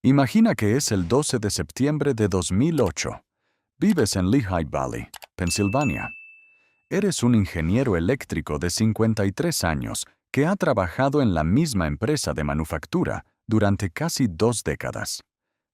Imagina que es el 12 de septiembre de 2008. Vives en Lehigh Valley, Pensilvania. Eres un ingeniero eléctrico de 53 años que ha trabajado en la misma empresa de manufactura durante casi 2 décadas.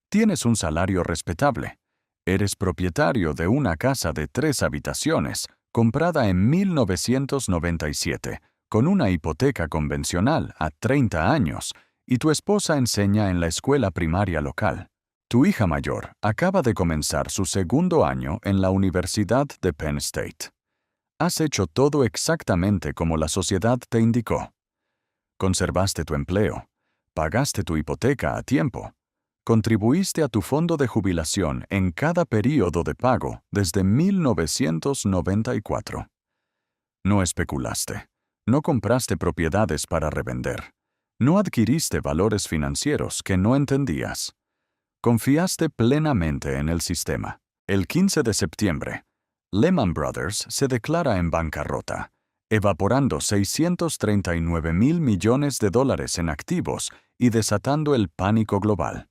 Tienes un salario respetable. Eres propietario de una casa de 3 habitaciones, comprada en 1997, con una hipoteca convencional a 30 años, y tu esposa enseña en la escuela primaria local. Tu hija mayor acaba de comenzar su segundo año en la Universidad de Penn State. Has hecho todo exactamente como la sociedad te indicó. Conservaste tu empleo, pagaste tu hipoteca a tiempo, contribuiste a tu fondo de jubilación en cada período de pago desde 1994. No especulaste, no compraste propiedades para revender, no adquiriste valores financieros que no entendías. Confiaste plenamente en el sistema. El 15 de septiembre, Lehman Brothers se declara en bancarrota, evaporando $639 mil millones en activos y desatando el pánico global.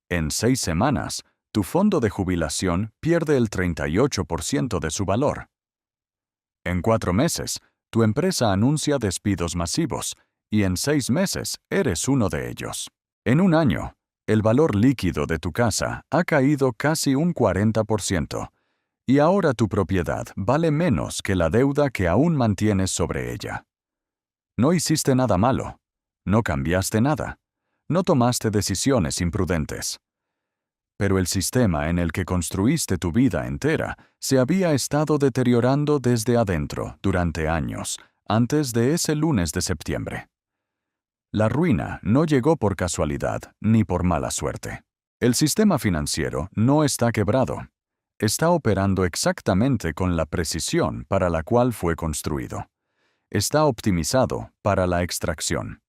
En 6 semanas, tu fondo de jubilación pierde el 38% de su valor. En 4 meses, tu empresa anuncia despidos masivos, y en 6 meses eres uno de ellos. En un año, el valor líquido de tu casa ha caído casi un 40%, y ahora tu propiedad vale menos que la deuda que aún mantienes sobre ella. No hiciste nada malo, no cambiaste nada, no tomaste decisiones imprudentes. Pero el sistema en el que construiste tu vida entera se había estado deteriorando desde adentro durante años, antes de ese lunes de septiembre. La ruina no llegó por casualidad ni por mala suerte. El sistema financiero no está quebrado. Está operando exactamente con la precisión para la cual fue construido. Está optimizado para la extracción.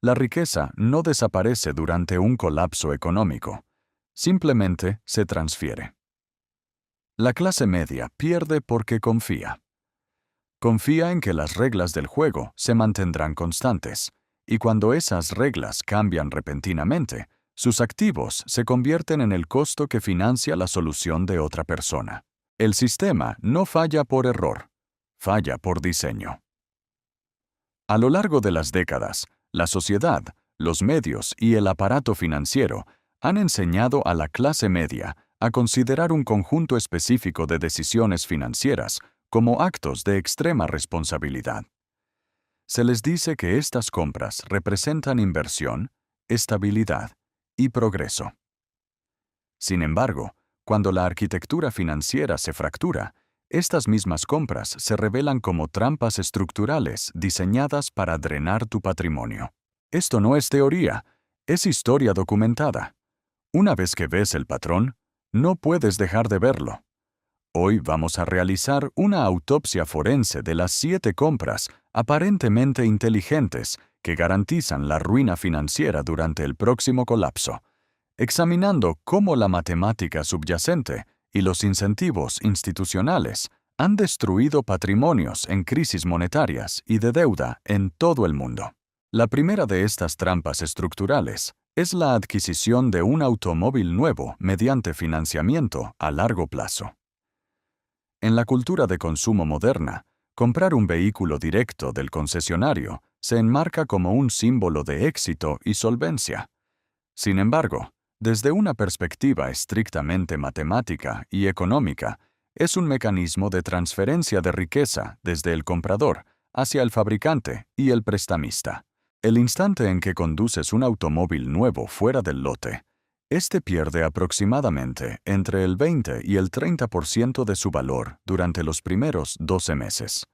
La riqueza no desaparece durante un colapso económico. Simplemente se transfiere. La clase media pierde porque confía. Confía en que las reglas del juego se mantendrán constantes, y cuando esas reglas cambian repentinamente, sus activos se convierten en el costo que financia la solución de otra persona. El sistema no falla por error, falla por diseño. A lo largo de las décadas, la sociedad, los medios y el aparato financiero han enseñado a la clase media a considerar un conjunto específico de decisiones financieras como actos de extrema responsabilidad. Se les dice que estas compras representan inversión, estabilidad y progreso. Sin embargo, cuando la arquitectura financiera se fractura, estas mismas compras se revelan como trampas estructurales diseñadas para drenar tu patrimonio. Esto no es teoría, es historia documentada. Una vez que ves el patrón, no puedes dejar de verlo. Hoy vamos a realizar una autopsia forense de las 7 compras aparentemente inteligentes que garantizan la ruina financiera durante el próximo colapso, examinando cómo la matemática subyacente y los incentivos institucionales han destruido patrimonios en crisis monetarias y de deuda en todo el mundo. La primera de estas trampas estructurales es la adquisición de un automóvil nuevo mediante financiamiento a largo plazo. En la cultura de consumo moderna, comprar un vehículo directo del concesionario se enmarca como un símbolo de éxito y solvencia. Sin embargo, desde una perspectiva estrictamente matemática y económica, es un mecanismo de transferencia de riqueza desde el comprador hacia el fabricante y el prestamista. El instante en que conduces un automóvil nuevo fuera del lote, este pierde aproximadamente entre el 20 y el 30% de su valor durante los primeros 12 meses.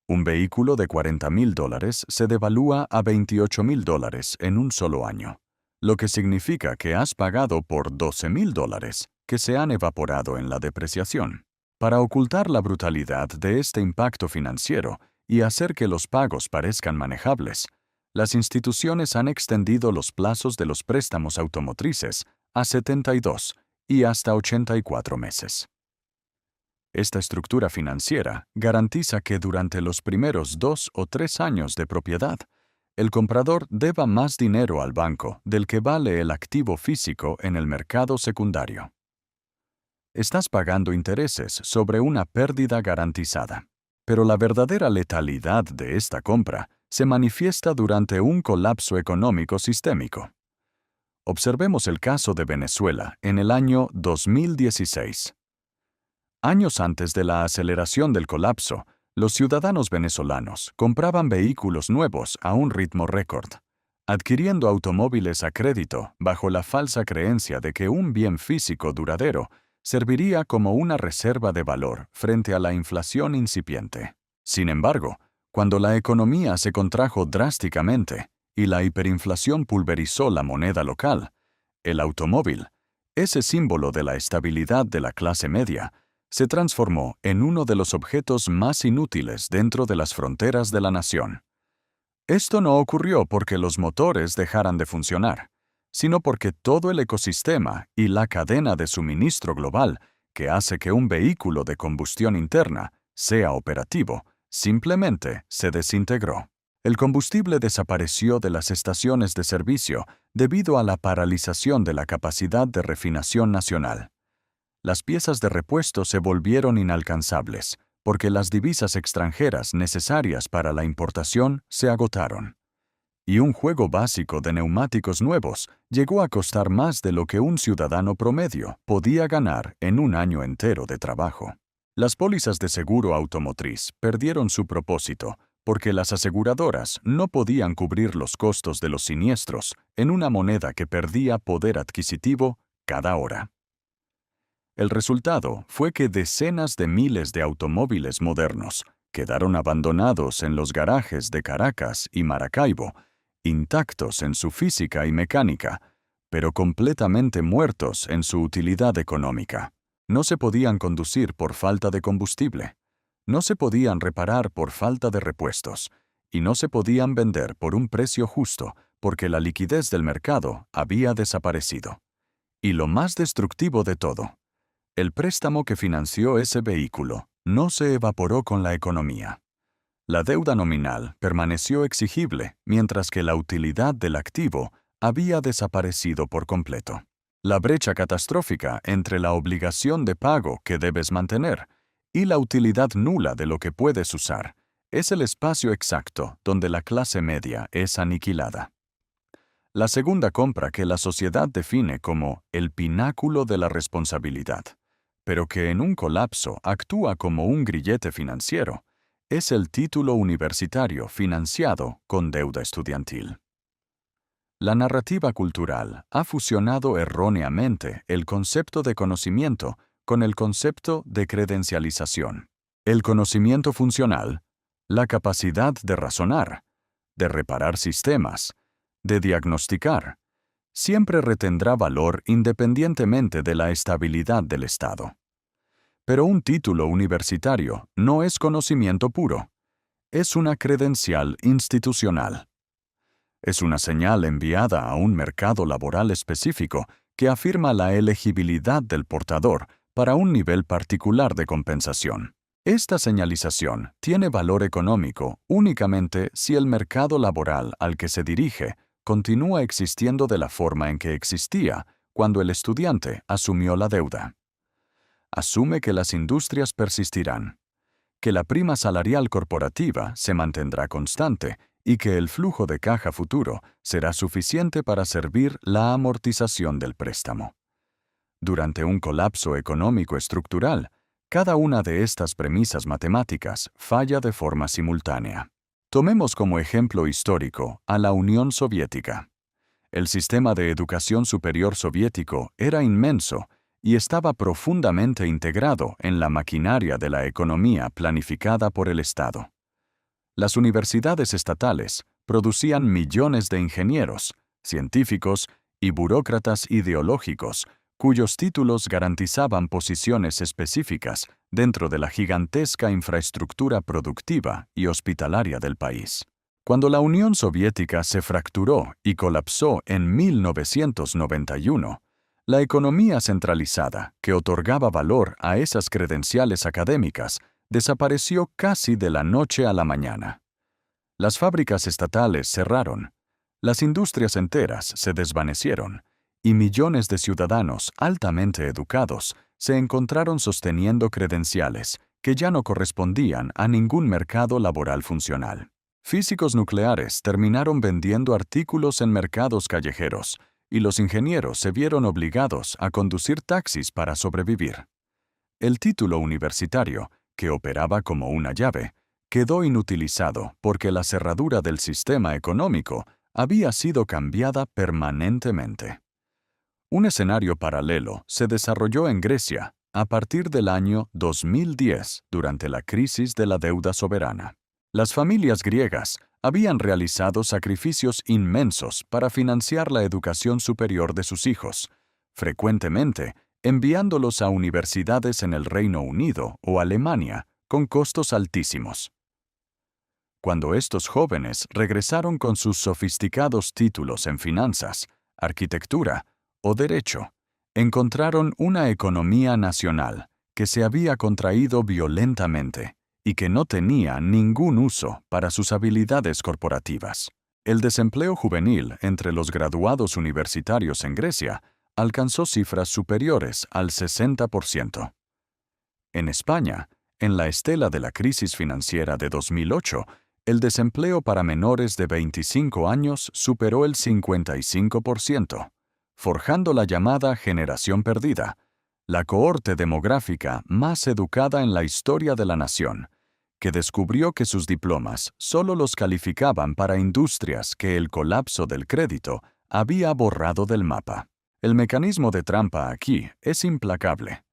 Un vehículo de $40,000 se devalúa a $28,000 en un solo año, lo que significa que has pagado por $12,000 que se han evaporado en la depreciación. Para ocultar la brutalidad de este impacto financiero y hacer que los pagos parezcan manejables, las instituciones han extendido los plazos de los préstamos automotrices a 72 y hasta 84 meses. Esta estructura financiera garantiza que durante los primeros 2 o 3 años de propiedad, el comprador deba más dinero al banco del que vale el activo físico en el mercado secundario. Estás pagando intereses sobre una pérdida garantizada. Pero la verdadera letalidad de esta compra se manifiesta durante un colapso económico sistémico. Observemos el caso de Venezuela en el año 2016. Años antes de la aceleración del colapso, los ciudadanos venezolanos compraban vehículos nuevos a un ritmo récord, adquiriendo automóviles a crédito bajo la falsa creencia de que un bien físico duradero serviría como una reserva de valor frente a la inflación incipiente. Sin embargo, cuando la economía se contrajo drásticamente y la hiperinflación pulverizó la moneda local, el automóvil, ese símbolo de la estabilidad de la clase media, se transformó en uno de los objetos más inútiles dentro de las fronteras de la nación. Esto no ocurrió porque los motores dejaran de funcionar, sino porque todo el ecosistema y la cadena de suministro global que hace que un vehículo de combustión interna sea operativo, simplemente se desintegró. El combustible desapareció de las estaciones de servicio debido a la paralización de la capacidad de refinación nacional. Las piezas de repuesto se volvieron inalcanzables, porque las divisas extranjeras necesarias para la importación se agotaron. Y un juego básico de neumáticos nuevos llegó a costar más de lo que un ciudadano promedio podía ganar en un año entero de trabajo. Las pólizas de seguro automotriz perdieron su propósito porque las aseguradoras no podían cubrir los costos de los siniestros en una moneda que perdía poder adquisitivo cada hora. El resultado fue que decenas de miles de automóviles modernos quedaron abandonados en los garajes de Caracas y Maracaibo, intactos en su física y mecánica, pero completamente muertos en su utilidad económica. No se podían conducir por falta de combustible, no se podían reparar por falta de repuestos, y no se podían vender por un precio justo porque la liquidez del mercado había desaparecido. Y lo más destructivo de todo, el préstamo que financió ese vehículo no se evaporó con la economía. La deuda nominal permaneció exigible, mientras que la utilidad del activo había desaparecido por completo. La brecha catastrófica entre la obligación de pago que debes mantener y la utilidad nula de lo que puedes usar es el espacio exacto donde la clase media es aniquilada. La segunda compra que la sociedad define como el pináculo de la responsabilidad, pero que en un colapso actúa como un grillete financiero, es el título universitario financiado con deuda estudiantil. La narrativa cultural ha fusionado erróneamente el concepto de conocimiento con el concepto de credencialización. El conocimiento funcional, la capacidad de razonar, de reparar sistemas, de diagnosticar, siempre retendrá valor independientemente de la estabilidad del Estado. Pero un título universitario no es conocimiento puro, es una credencial institucional. Es una señal enviada a un mercado laboral específico que afirma la elegibilidad del portador para un nivel particular de compensación. Esta señalización tiene valor económico únicamente si el mercado laboral al que se dirige continúa existiendo de la forma en que existía cuando el estudiante asumió la deuda. Asume que las industrias persistirán, que la prima salarial corporativa se mantendrá constante y que el flujo de caja futuro será suficiente para servir la amortización del préstamo. Durante un colapso económico estructural, cada una de estas premisas matemáticas falla de forma simultánea. Tomemos como ejemplo histórico a la Unión Soviética. El sistema de educación superior soviético era inmenso y estaba profundamente integrado en la maquinaria de la economía planificada por el Estado. Las universidades estatales producían millones de ingenieros, científicos y burócratas ideológicos cuyos títulos garantizaban posiciones específicas dentro de la gigantesca infraestructura productiva y hospitalaria del país. Cuando la Unión Soviética se fracturó y colapsó en 1991, la economía centralizada, que otorgaba valor a esas credenciales académicas, desapareció casi de la noche a la mañana. Las fábricas estatales cerraron, las industrias enteras se desvanecieron, y millones de ciudadanos altamente educados se encontraron sosteniendo credenciales que ya no correspondían a ningún mercado laboral funcional. Físicos nucleares terminaron vendiendo artículos en mercados callejeros, y los ingenieros se vieron obligados a conducir taxis para sobrevivir. El título universitario, que operaba como una llave, quedó inutilizado porque la cerradura del sistema económico había sido cambiada permanentemente. Un escenario paralelo se desarrolló en Grecia a partir del año 2010 durante la crisis de la deuda soberana. Las familias griegas habían realizado sacrificios inmensos para financiar la educación superior de sus hijos, frecuentemente enviándolos a universidades en el Reino Unido o Alemania con costos altísimos. Cuando estos jóvenes regresaron con sus sofisticados títulos en finanzas, arquitectura o derecho, encontraron una economía nacional que se había contraído violentamente y que no tenía ningún uso para sus habilidades corporativas. El desempleo juvenil entre los graduados universitarios en Grecia alcanzó cifras superiores al 60%. En España, en la estela de la crisis financiera de 2008, el desempleo para menores de 25 años superó el 55%, forjando la llamada generación perdida, la cohorte demográfica más educada en la historia de la nación, que descubrió que sus diplomas solo los calificaban para industrias que el colapso del crédito había borrado del mapa. El mecanismo de trampa aquí es implacable.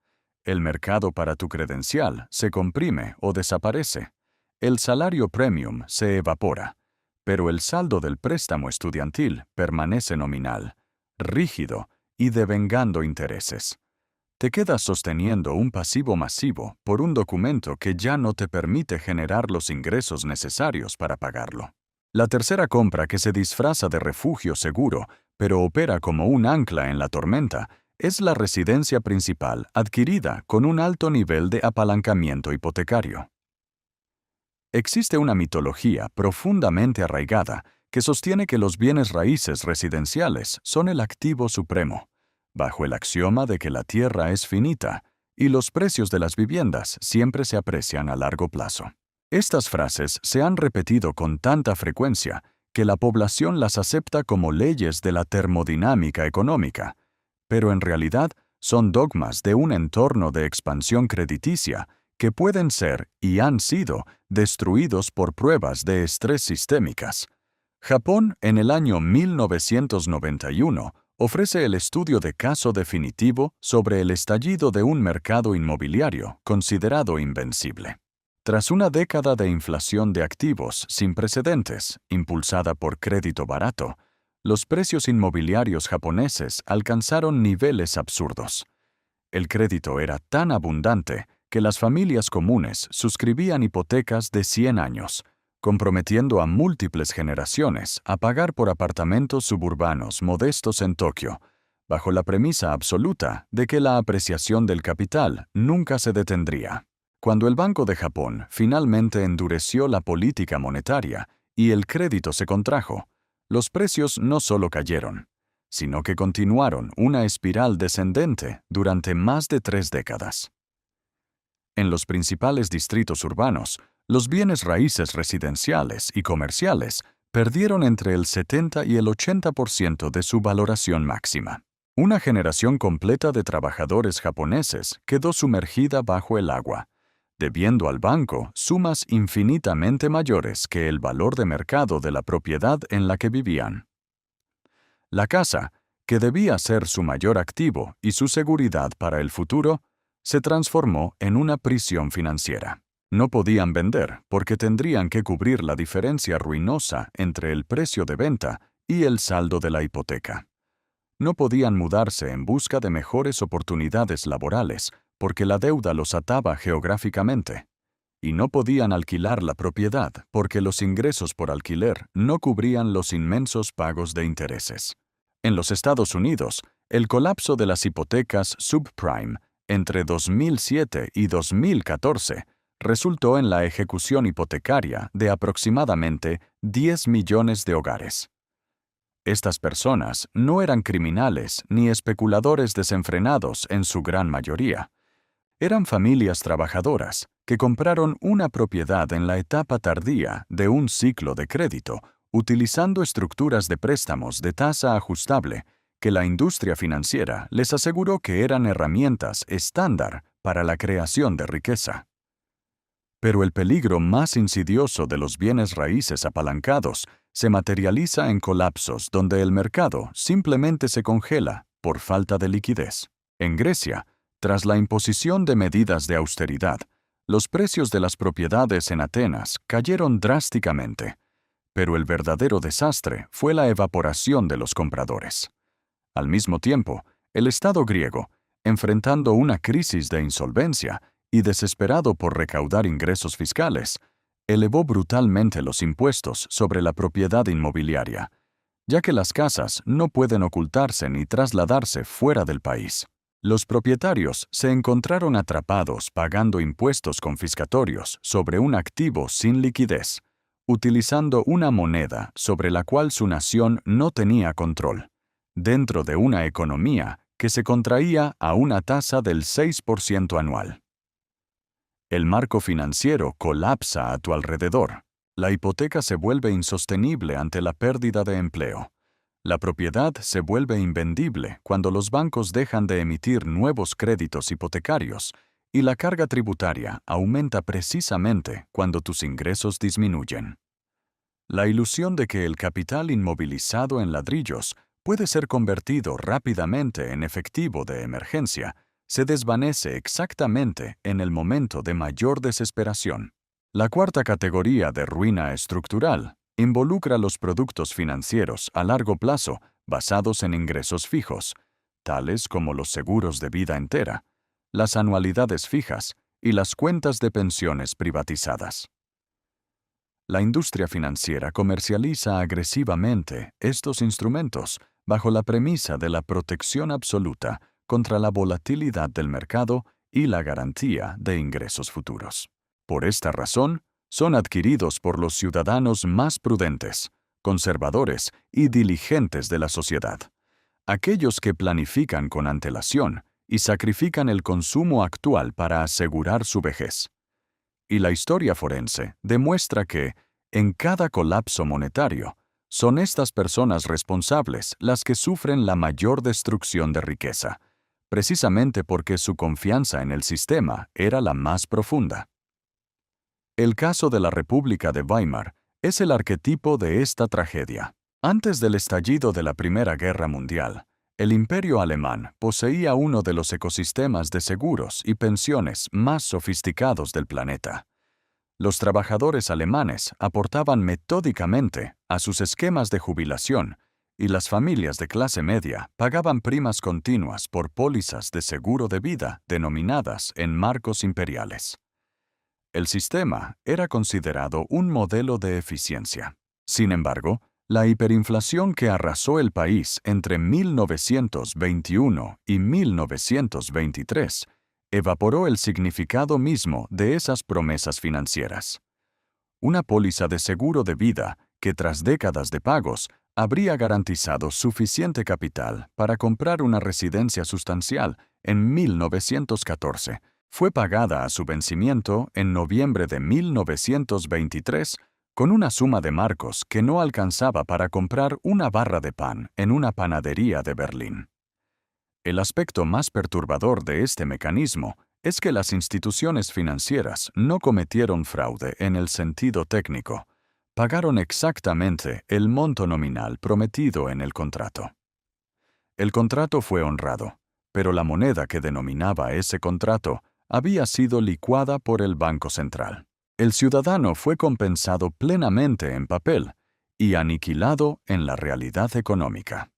El mercado para tu credencial se comprime o desaparece. El salario premium se evapora, pero el saldo del préstamo estudiantil permanece nominal, rígido y devengando intereses. Te quedas sosteniendo un pasivo masivo por un documento que ya no te permite generar los ingresos necesarios para pagarlo. La tercera compra que se disfraza de refugio seguro, pero opera como un ancla en la tormenta, es la residencia principal adquirida con un alto nivel de apalancamiento hipotecario. Existe una mitología profundamente arraigada que sostiene que los bienes raíces residenciales son el activo supremo, bajo el axioma de que la tierra es finita y los precios de las viviendas siempre se aprecian a largo plazo. Estas frases se han repetido con tanta frecuencia que la población las acepta como leyes de la termodinámica económica, pero en realidad son dogmas de un entorno de expansión crediticia que pueden ser y han sido destruidos por pruebas de estrés sistémicas. Japón, en el año 1991, ofrece el estudio de caso definitivo sobre el estallido de un mercado inmobiliario considerado invencible. Tras una década de inflación de activos sin precedentes, impulsada por crédito barato, los precios inmobiliarios japoneses alcanzaron niveles absurdos. El crédito era tan abundante que las familias comunes suscribían hipotecas de 100 años, comprometiendo a múltiples generaciones a pagar por apartamentos suburbanos modestos en Tokio, bajo la premisa absoluta de que la apreciación del capital nunca se detendría. Cuando el Banco de Japón finalmente endureció la política monetaria y el crédito se contrajo, los precios no solo cayeron, sino que continuaron una espiral descendente durante más de 3 décadas. En los principales distritos urbanos, los bienes raíces residenciales y comerciales perdieron entre el 70 y el 80% de su valoración máxima. Una generación completa de trabajadores japoneses quedó sumergida bajo el agua, debiendo al banco sumas infinitamente mayores que el valor de mercado de la propiedad en la que vivían. La casa, que debía ser su mayor activo y su seguridad para el futuro, se transformó en una prisión financiera. No podían vender porque tendrían que cubrir la diferencia ruinosa entre el precio de venta y el saldo de la hipoteca. No podían mudarse en busca de mejores oportunidades laborales porque la deuda los ataba geográficamente. Y no podían alquilar la propiedad porque los ingresos por alquiler no cubrían los inmensos pagos de intereses. En los Estados Unidos, el colapso de las hipotecas subprime entre 2007 y 2014 resultó en la ejecución hipotecaria de aproximadamente 10 millones de hogares. Estas personas no eran criminales ni especuladores desenfrenados en su gran mayoría. Eran familias trabajadoras que compraron una propiedad en la etapa tardía de un ciclo de crédito, utilizando estructuras de préstamos de tasa ajustable que la industria financiera les aseguró que eran herramientas estándar para la creación de riqueza. Pero el peligro más insidioso de los bienes raíces apalancados se materializa en colapsos donde el mercado simplemente se congela por falta de liquidez. En Grecia, tras la imposición de medidas de austeridad, los precios de las propiedades en Atenas cayeron drásticamente, pero el verdadero desastre fue la evaporación de los compradores. Al mismo tiempo, el Estado griego, enfrentando una crisis de insolvencia y desesperado por recaudar ingresos fiscales, elevó brutalmente los impuestos sobre la propiedad inmobiliaria, ya que las casas no pueden ocultarse ni trasladarse fuera del país. Los propietarios se encontraron atrapados pagando impuestos confiscatorios sobre un activo sin liquidez, utilizando una moneda sobre la cual su nación no tenía control, dentro de una economía que se contraía a una tasa del 6% anual. El marco financiero colapsa a tu alrededor. La hipoteca se vuelve insostenible ante la pérdida de empleo. La propiedad se vuelve invendible cuando los bancos dejan de emitir nuevos créditos hipotecarios y la carga tributaria aumenta precisamente cuando tus ingresos disminuyen. La ilusión de que el capital inmovilizado en ladrillos puede ser convertido rápidamente en efectivo de emergencia se desvanece exactamente en el momento de mayor desesperación. La cuarta categoría de ruina estructural involucra los productos financieros a largo plazo basados en ingresos fijos, tales como los seguros de vida entera, las anualidades fijas y las cuentas de pensiones privatizadas. La industria financiera comercializa agresivamente estos instrumentos bajo la premisa de la protección absoluta contra la volatilidad del mercado y la garantía de ingresos futuros. Por esta razón, son adquiridos por los ciudadanos más prudentes, conservadores y diligentes de la sociedad, aquellos que planifican con antelación y sacrifican el consumo actual para asegurar su vejez. Y la historia forense demuestra que, en cada colapso monetario, son estas personas responsables las que sufren la mayor destrucción de riqueza, precisamente porque su confianza en el sistema era la más profunda. El caso de la República de Weimar es el arquetipo de esta tragedia. Antes del estallido de la Primera Guerra Mundial, el Imperio alemán poseía uno de los ecosistemas de seguros y pensiones más sofisticados del planeta. Los trabajadores alemanes aportaban metódicamente a sus esquemas de jubilación y las familias de clase media pagaban primas continuas por pólizas de seguro de vida denominadas en marcos imperiales. El sistema era considerado un modelo de eficiencia. Sin embargo, la hiperinflación que arrasó el país entre 1921 y 1923 evaporó el significado mismo de esas promesas financieras. Una póliza de seguro de vida que tras décadas de pagos habría garantizado suficiente capital para comprar una residencia sustancial en 1914, fue pagada a su vencimiento en noviembre de 1923 con una suma de marcos que no alcanzaba para comprar una barra de pan en una panadería de Berlín. El aspecto más perturbador de este mecanismo es que las instituciones financieras no cometieron fraude en el sentido técnico, pagaron exactamente el monto nominal prometido en el contrato. El contrato fue honrado, pero la moneda que denominaba ese contrato había sido licuada por el Banco Central. El ciudadano fue compensado plenamente en papel y aniquilado en la realidad económica.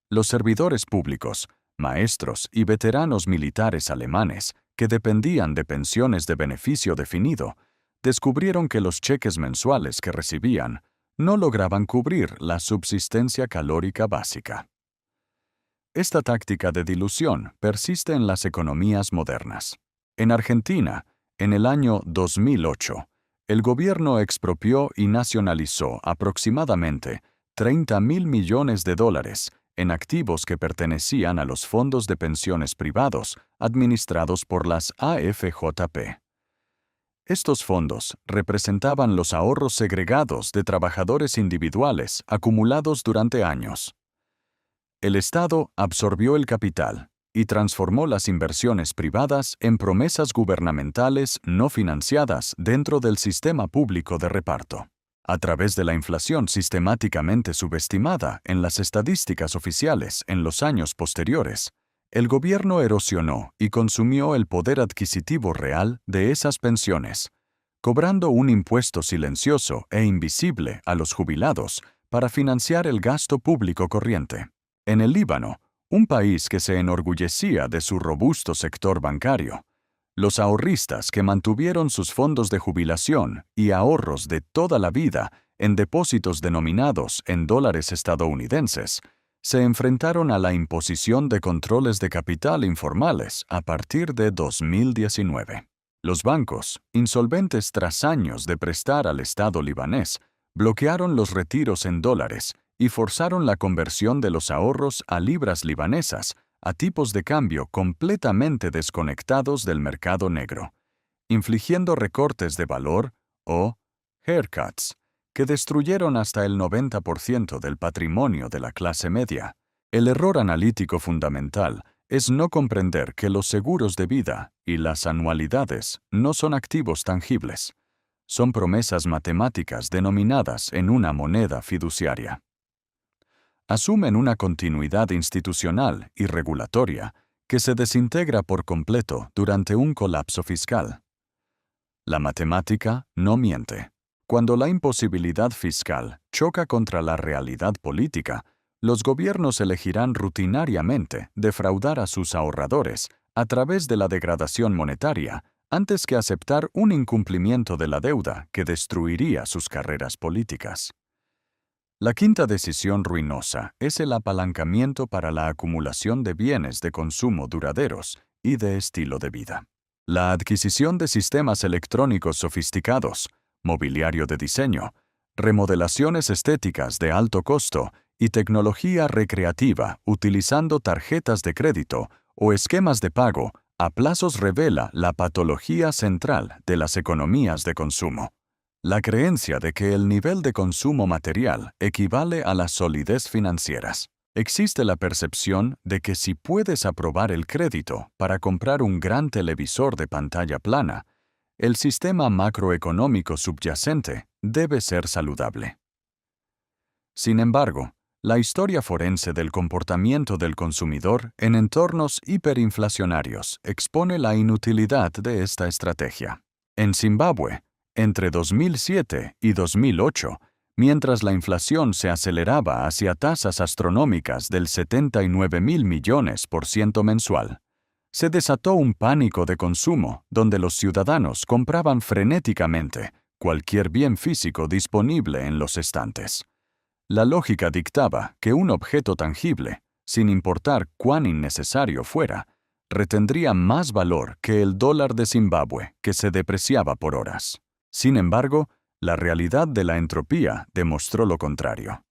Los servidores públicos, maestros y veteranos militares alemanes que dependían de pensiones de beneficio definido, descubrieron que los cheques mensuales que recibían no lograban cubrir la subsistencia calórica básica. Esta táctica de dilución persiste en las economías modernas. En Argentina, En el año 2008, el gobierno expropió y nacionalizó aproximadamente 30.000 millones de dólares en activos que pertenecían a los fondos de pensiones privados administrados por las AFJP. Estos fondos representaban los ahorros segregados de trabajadores individuales acumulados durante años. El Estado absorbió el capital y transformó las inversiones privadas en promesas gubernamentales no financiadas dentro del sistema público de reparto. A través de la inflación sistemáticamente subestimada en las estadísticas oficiales en los años posteriores, el gobierno erosionó y consumió el poder adquisitivo real de esas pensiones, cobrando un impuesto silencioso e invisible a los jubilados para financiar el gasto público corriente. En el Líbano, un país que se enorgullecía de su robusto sector bancario, los ahorristas que mantuvieron sus fondos de jubilación y ahorros de toda la vida en depósitos denominados en dólares estadounidenses, se enfrentaron a la imposición de controles de capital informales a partir de 2019. Los bancos, insolventes tras años de prestar al Estado libanés, bloquearon los retiros en dólares y forzaron la conversión de los ahorros a libras libanesas a tipos de cambio completamente desconectados del mercado negro, infligiendo recortes de valor o haircuts que destruyeron hasta el 90% del patrimonio de la clase media. El error analítico fundamental es no comprender que los seguros de vida y las anualidades no son activos tangibles, son promesas matemáticas denominadas en una moneda fiduciaria. Asumen una continuidad institucional y regulatoria que se desintegra por completo durante un colapso fiscal. La matemática no miente. Cuando la imposibilidad fiscal choca contra la realidad política, los gobiernos elegirán rutinariamente defraudar a sus ahorradores a través de la degradación monetaria antes que aceptar un incumplimiento de la deuda que destruiría sus carreras políticas. La quinta decisión ruinosa es el apalancamiento para la acumulación de bienes de consumo duraderos y de estilo de vida. La adquisición de sistemas electrónicos sofisticados, mobiliario de diseño, remodelaciones estéticas de alto costo y tecnología recreativa utilizando tarjetas de crédito o esquemas de pago a plazos revela la patología central de las economías de consumo. La creencia de que el nivel de consumo material equivale a las solidez financieras. Existe la percepción de que si puedes aprobar el crédito para comprar un gran televisor de pantalla plana, el sistema macroeconómico subyacente debe ser saludable. Sin embargo, la historia forense del comportamiento del consumidor en entornos hiperinflacionarios expone la inutilidad de esta estrategia. En Zimbabue, entre 2007 y 2008, mientras la inflación se aceleraba hacia tasas astronómicas del 79.000 millones % mensual, se desató un pánico de consumo donde los ciudadanos compraban frenéticamente cualquier bien físico disponible en los estantes. La lógica dictaba que un objeto tangible, sin importar cuán innecesario fuera, retendría más valor que el dólar de Zimbabue, que se depreciaba por horas. Sin embargo, la realidad de la entropía demostró lo contrario.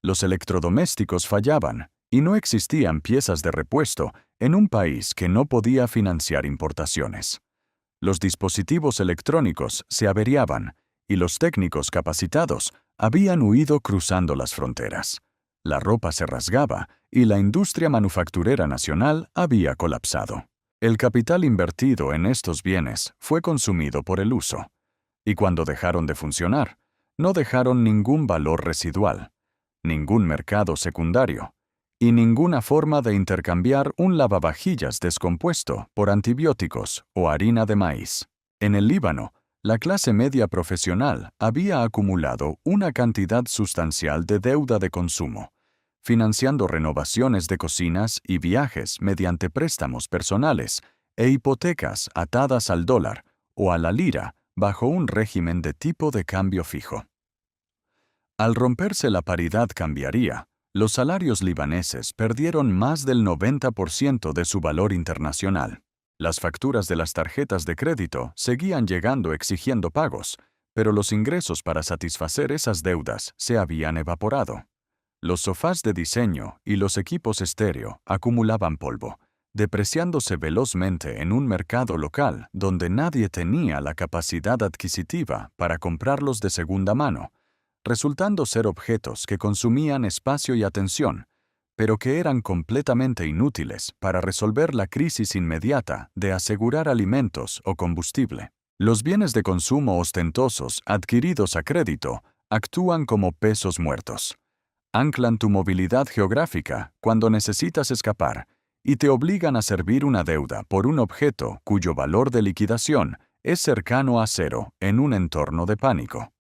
Los electrodomésticos fallaban y no existían piezas de repuesto en un país que no podía financiar importaciones. Los dispositivos electrónicos se averiaban y los técnicos capacitados habían huido cruzando las fronteras. La ropa se rasgaba y la industria manufacturera nacional había colapsado. El capital invertido en estos bienes fue consumido por el uso. Y cuando dejaron de funcionar, no dejaron ningún valor residual, ningún mercado secundario y ninguna forma de intercambiar un lavavajillas descompuesto por antibióticos o harina de maíz. En el Líbano, la clase media profesional había acumulado una cantidad sustancial de deuda de consumo, financiando renovaciones de cocinas y viajes mediante préstamos personales e hipotecas atadas al dólar o a la lira bajo un régimen de tipo de cambio fijo. Al romperse la paridad cambiaria, los salarios libaneses perdieron más del 90% de su valor internacional. Las facturas de las tarjetas de crédito seguían llegando exigiendo pagos, pero los ingresos para satisfacer esas deudas se habían evaporado. Los sofás de diseño y los equipos estéreo acumulaban polvo, depreciándose velozmente en un mercado local donde nadie tenía la capacidad adquisitiva para comprarlos de segunda mano, resultando ser objetos que consumían espacio y atención, pero que eran completamente inútiles para resolver la crisis inmediata de asegurar alimentos o combustible. Los bienes de consumo ostentosos adquiridos a crédito actúan como pesos muertos. Anclan tu movilidad geográfica cuando necesitas escapar y te obligan a servir una deuda por un objeto cuyo valor de liquidación es cercano a cero en un entorno de pánico.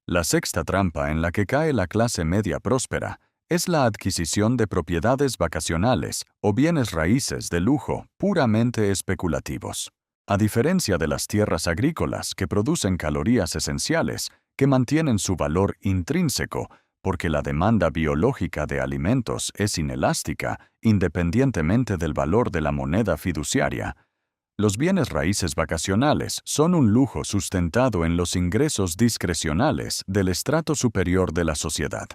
La sexta trampa en la que cae la clase media próspera es la adquisición de propiedades vacacionales o bienes raíces de lujo puramente especulativos. A diferencia de las tierras agrícolas que producen calorías esenciales que mantienen su valor intrínseco, porque la demanda biológica de alimentos es inelástica, independientemente del valor de la moneda fiduciaria, los bienes raíces vacacionales son un lujo sustentado en los ingresos discrecionales del estrato superior de la sociedad.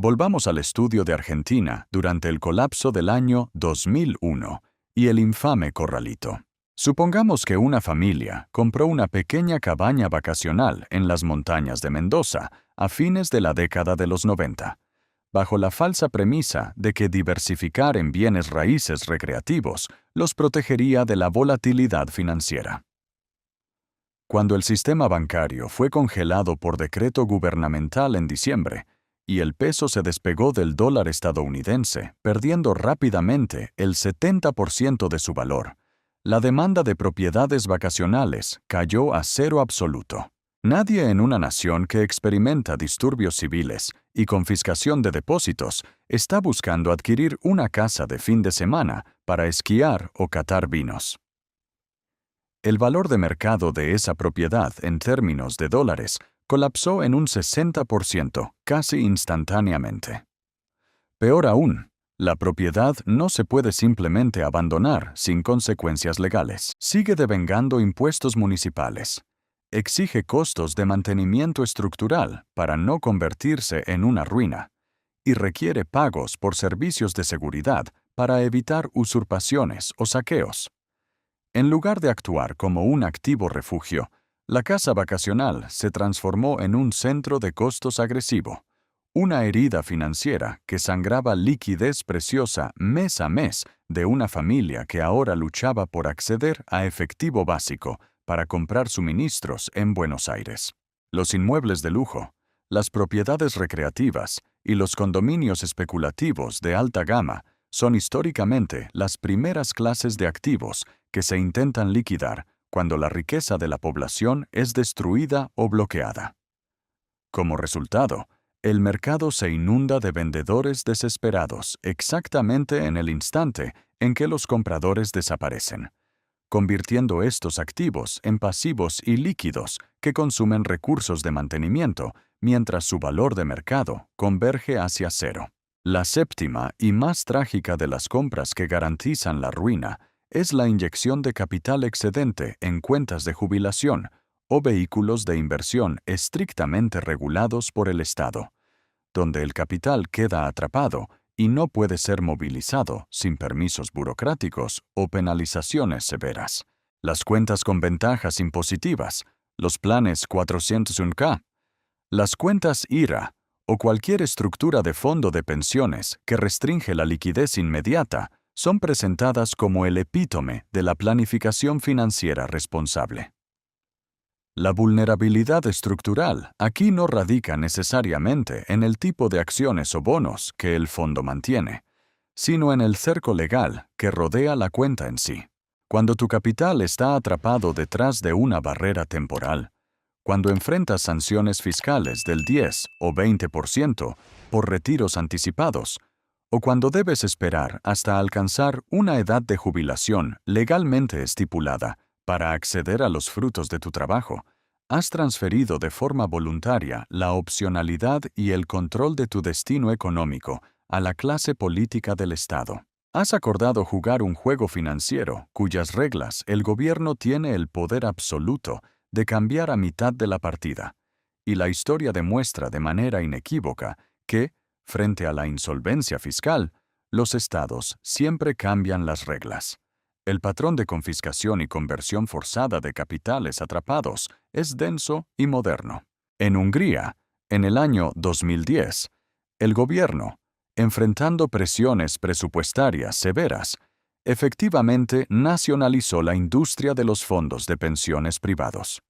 Volvamos al estudio de Argentina durante el colapso del año 2001 y el infame corralito. Supongamos que una familia compró una pequeña cabaña vacacional en las montañas de Mendoza a fines de la década de los 90, bajo la falsa premisa de que diversificar en bienes raíces recreativos los protegería de la volatilidad financiera. Cuando el sistema bancario fue congelado por decreto gubernamental en diciembre y el peso se despegó del dólar estadounidense, perdiendo rápidamente el 70% de su valor, la demanda de propiedades vacacionales cayó a cero absoluto. Nadie en una nación que experimenta disturbios civiles y confiscación de depósitos está buscando adquirir una casa de fin de semana para esquiar o catar vinos. El valor de mercado de esa propiedad en términos de dólares colapsó en un 60% casi instantáneamente. Peor aún, la propiedad no se puede simplemente abandonar sin consecuencias legales. Sigue devengando impuestos municipales. Exige costos de mantenimiento estructural para no convertirse en una ruina, y requiere pagos por servicios de seguridad para evitar usurpaciones o saqueos. En lugar de actuar como un activo refugio, la casa vacacional se transformó en un centro de costos agresivo, una herida financiera que sangraba liquidez preciosa mes a mes de una familia que ahora luchaba por acceder a efectivo básico para comprar suministros en Buenos Aires. Los inmuebles de lujo, las propiedades recreativas y los condominios especulativos de alta gama son históricamente las primeras clases de activos que se intentan liquidar cuando la riqueza de la población es destruida o bloqueada. Como resultado, el mercado se inunda de vendedores desesperados exactamente en el instante en que los compradores desaparecen, convirtiendo estos activos en pasivos y líquidos que consumen recursos de mantenimiento mientras su valor de mercado converge hacia cero. La séptima y más trágica de las compras que garantizan la ruina es la inyección de capital excedente en cuentas de jubilación o vehículos de inversión estrictamente regulados por el Estado, donde el capital queda atrapado y no puede ser movilizado sin permisos burocráticos o penalizaciones severas. Las cuentas con ventajas impositivas, los planes 401(k), las cuentas IRA o cualquier estructura de fondo de pensiones que restringe la liquidez inmediata son presentadas como el epítome de la planificación financiera responsable. La vulnerabilidad estructural aquí no radica necesariamente en el tipo de acciones o bonos que el fondo mantiene, sino en el cerco legal que rodea la cuenta en sí. Cuando tu capital está atrapado detrás de una barrera temporal, cuando enfrentas sanciones fiscales del 10 o 20% por retiros anticipados, o cuando debes esperar hasta alcanzar una edad de jubilación legalmente estipulada para acceder a los frutos de tu trabajo, has transferido de forma voluntaria la opcionalidad y el control de tu destino económico a la clase política del Estado. Has acordado jugar un juego financiero cuyas reglas el gobierno tiene el poder absoluto de cambiar a mitad de la partida, y la historia demuestra de manera inequívoca que, frente a la insolvencia fiscal, los estados siempre cambian las reglas. El patrón de confiscación y conversión forzada de capitales atrapados es denso y moderno. En Hungría, en el año 2010, el gobierno, enfrentando presiones presupuestarias severas, efectivamente nacionalizó la industria de los fondos de pensiones privados.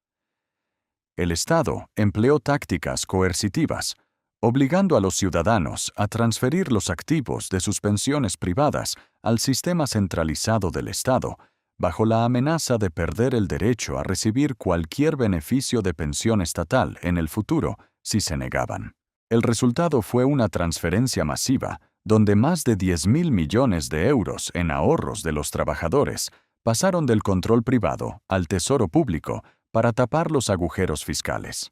El Estado empleó tácticas coercitivas, obligando a los ciudadanos a transferir los activos de sus pensiones privadas al sistema centralizado del Estado, bajo la amenaza de perder el derecho a recibir cualquier beneficio de pensión estatal en el futuro si se negaban. El resultado fue una transferencia masiva, donde más de 10.000 millones de euros en ahorros de los trabajadores pasaron del control privado al tesoro público para tapar los agujeros fiscales.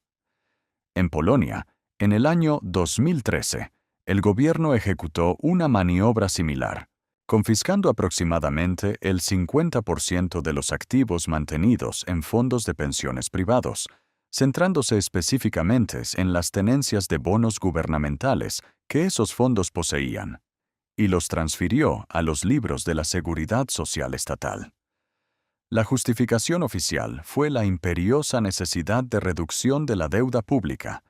En Polonia, en el año 2013, el gobierno ejecutó una maniobra similar, confiscando aproximadamente el 50% de los activos mantenidos en fondos de pensiones privados, centrándose específicamente en las tenencias de bonos gubernamentales que esos fondos poseían, y los transfirió a los libros de la Seguridad Social Estatal. La justificación oficial fue la imperiosa necesidad de reducción de la deuda pública,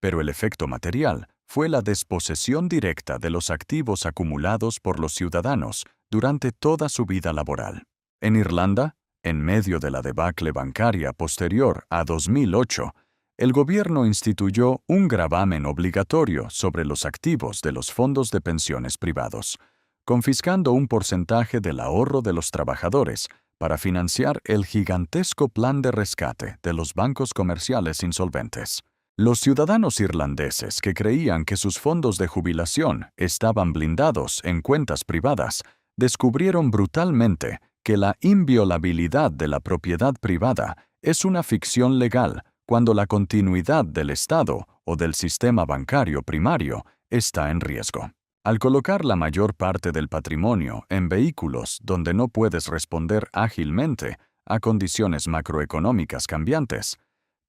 pero el efecto material fue la desposesión directa de los activos acumulados por los ciudadanos durante toda su vida laboral. En Irlanda, en medio de la debacle bancaria posterior a 2008, el gobierno instituyó un gravamen obligatorio sobre los activos de los fondos de pensiones privados, confiscando un porcentaje del ahorro de los trabajadores para financiar el gigantesco plan de rescate de los bancos comerciales insolventes. Los ciudadanos irlandeses que creían que sus fondos de jubilación estaban blindados en cuentas privadas descubrieron brutalmente que la inviolabilidad de la propiedad privada es una ficción legal cuando la continuidad del Estado o del sistema bancario primario está en riesgo. Al colocar la mayor parte del patrimonio en vehículos donde no puedes responder ágilmente a condiciones macroeconómicas cambiantes,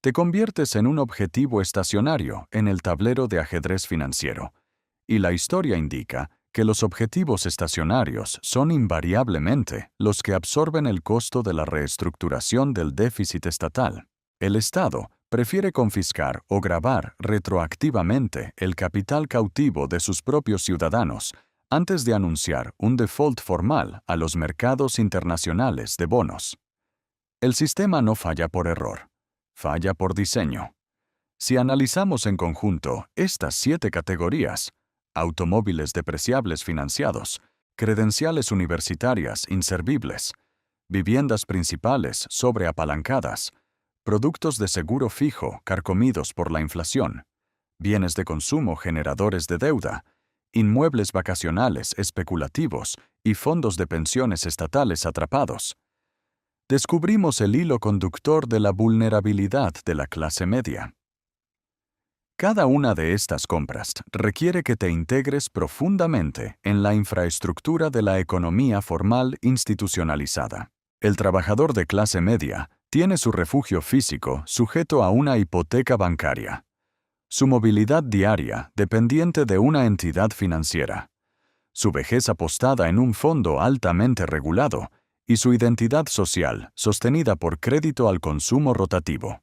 te conviertes en un objetivo estacionario en el tablero de ajedrez financiero, y la historia indica que los objetivos estacionarios son invariablemente los que absorben el costo de la reestructuración del déficit estatal. El Estado prefiere confiscar o gravar retroactivamente el capital cautivo de sus propios ciudadanos antes de anunciar un default formal a los mercados internacionales de bonos. El sistema no falla por error, falla por diseño. Si analizamos en conjunto estas 7 categorías: automóviles depreciables financiados, credenciales universitarias inservibles, viviendas principales sobreapalancadas, productos de seguro fijo carcomidos por la inflación, bienes de consumo generadores de deuda, inmuebles vacacionales especulativos y fondos de pensiones estatales atrapados, descubrimos el hilo conductor de la vulnerabilidad de la clase media. Cada una de estas compras requiere que te integres profundamente en la infraestructura de la economía formal institucionalizada. El trabajador de clase media tiene su refugio físico sujeto a una hipoteca bancaria, su movilidad diaria dependiente de una entidad financiera, su vejez apostada en un fondo altamente regulado y su identidad social sostenida por crédito al consumo rotativo.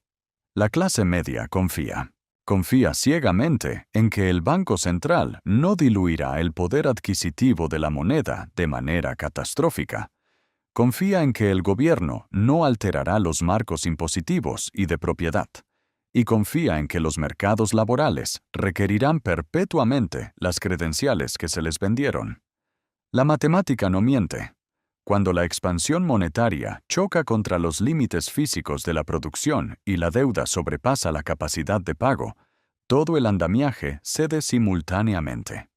La clase media confía ciegamente en que el Banco Central no diluirá el poder adquisitivo de la moneda de manera catastrófica. Confía en que el gobierno no alterará los marcos impositivos y de propiedad, y confía en que los mercados laborales requerirán perpetuamente las credenciales que se les vendieron. La matemática no miente. Cuando la expansión monetaria choca contra los límites físicos de la producción y la deuda sobrepasa la capacidad de pago, todo el andamiaje cede simultáneamente.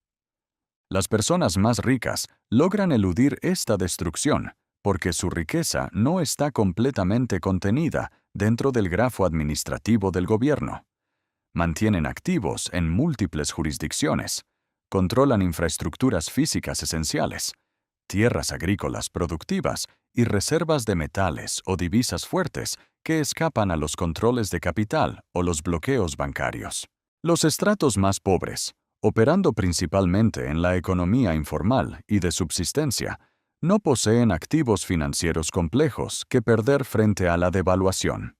Las personas más ricas logran eludir esta destrucción porque su riqueza no está completamente contenida dentro del grafo administrativo del gobierno. Mantienen activos en múltiples jurisdicciones, controlan infraestructuras físicas esenciales, tierras agrícolas productivas y reservas de metales o divisas fuertes que escapan a los controles de capital o los bloqueos bancarios. Los estratos más pobres, operando principalmente en la economía informal y de subsistencia, no poseen activos financieros complejos que perder frente a la devaluación.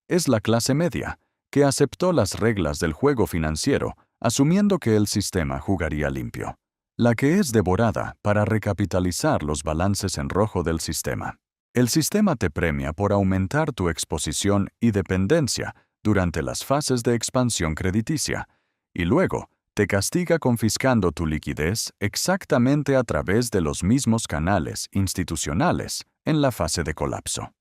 Es la clase media, que aceptó las reglas del juego financiero, asumiendo que el sistema jugaría limpio, la que es devorada para recapitalizar los balances en rojo del sistema. El sistema te premia por aumentar tu exposición y dependencia durante las fases de expansión crediticia, y luego te castiga confiscando tu liquidez exactamente a través de los mismos canales institucionales en la fase de colapso.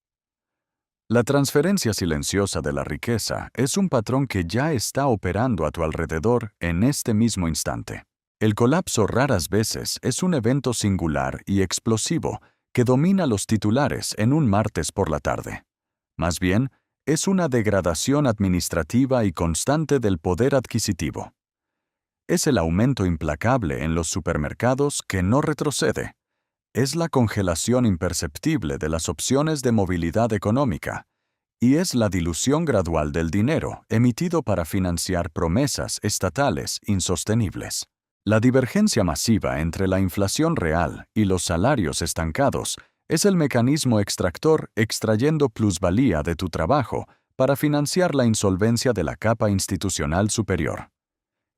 La transferencia silenciosa de la riqueza es un patrón que ya está operando a tu alrededor en este mismo instante. El colapso raras veces es un evento singular y explosivo que domina los titulares en un martes por la tarde. Más bien, es una degradación administrativa y constante del poder adquisitivo. Es el aumento implacable en los supermercados que no retrocede. Es la congelación imperceptible de las opciones de movilidad económica. Y es la dilución gradual del dinero emitido para financiar promesas estatales insostenibles. La divergencia masiva entre la inflación real y los salarios estancados es el mecanismo extractor extrayendo plusvalía de tu trabajo para financiar la insolvencia de la capa institucional superior.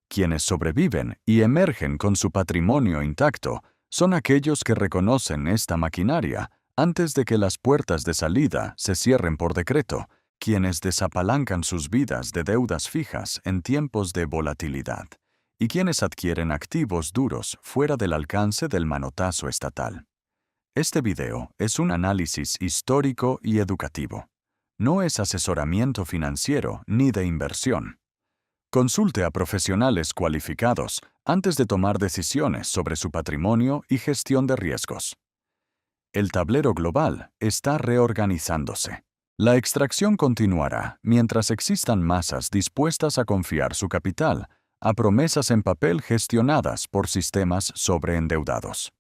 Quienes sobreviven y emergen con su patrimonio intacto son aquellos que reconocen esta maquinaria antes de que las puertas de salida se cierren por decreto, quienes desapalancan sus vidas de deudas fijas en tiempos de volatilidad, y quienes adquieren activos duros fuera del alcance del manotazo estatal. Este video es un análisis histórico y educativo. No es asesoramiento financiero ni de inversión. Consulte a profesionales cualificados antes de tomar decisiones sobre su patrimonio y gestión de riesgos. El tablero global está reorganizándose. La extracción continuará mientras existan masas dispuestas a confiar su capital a promesas en papel gestionadas por sistemas sobreendeudados.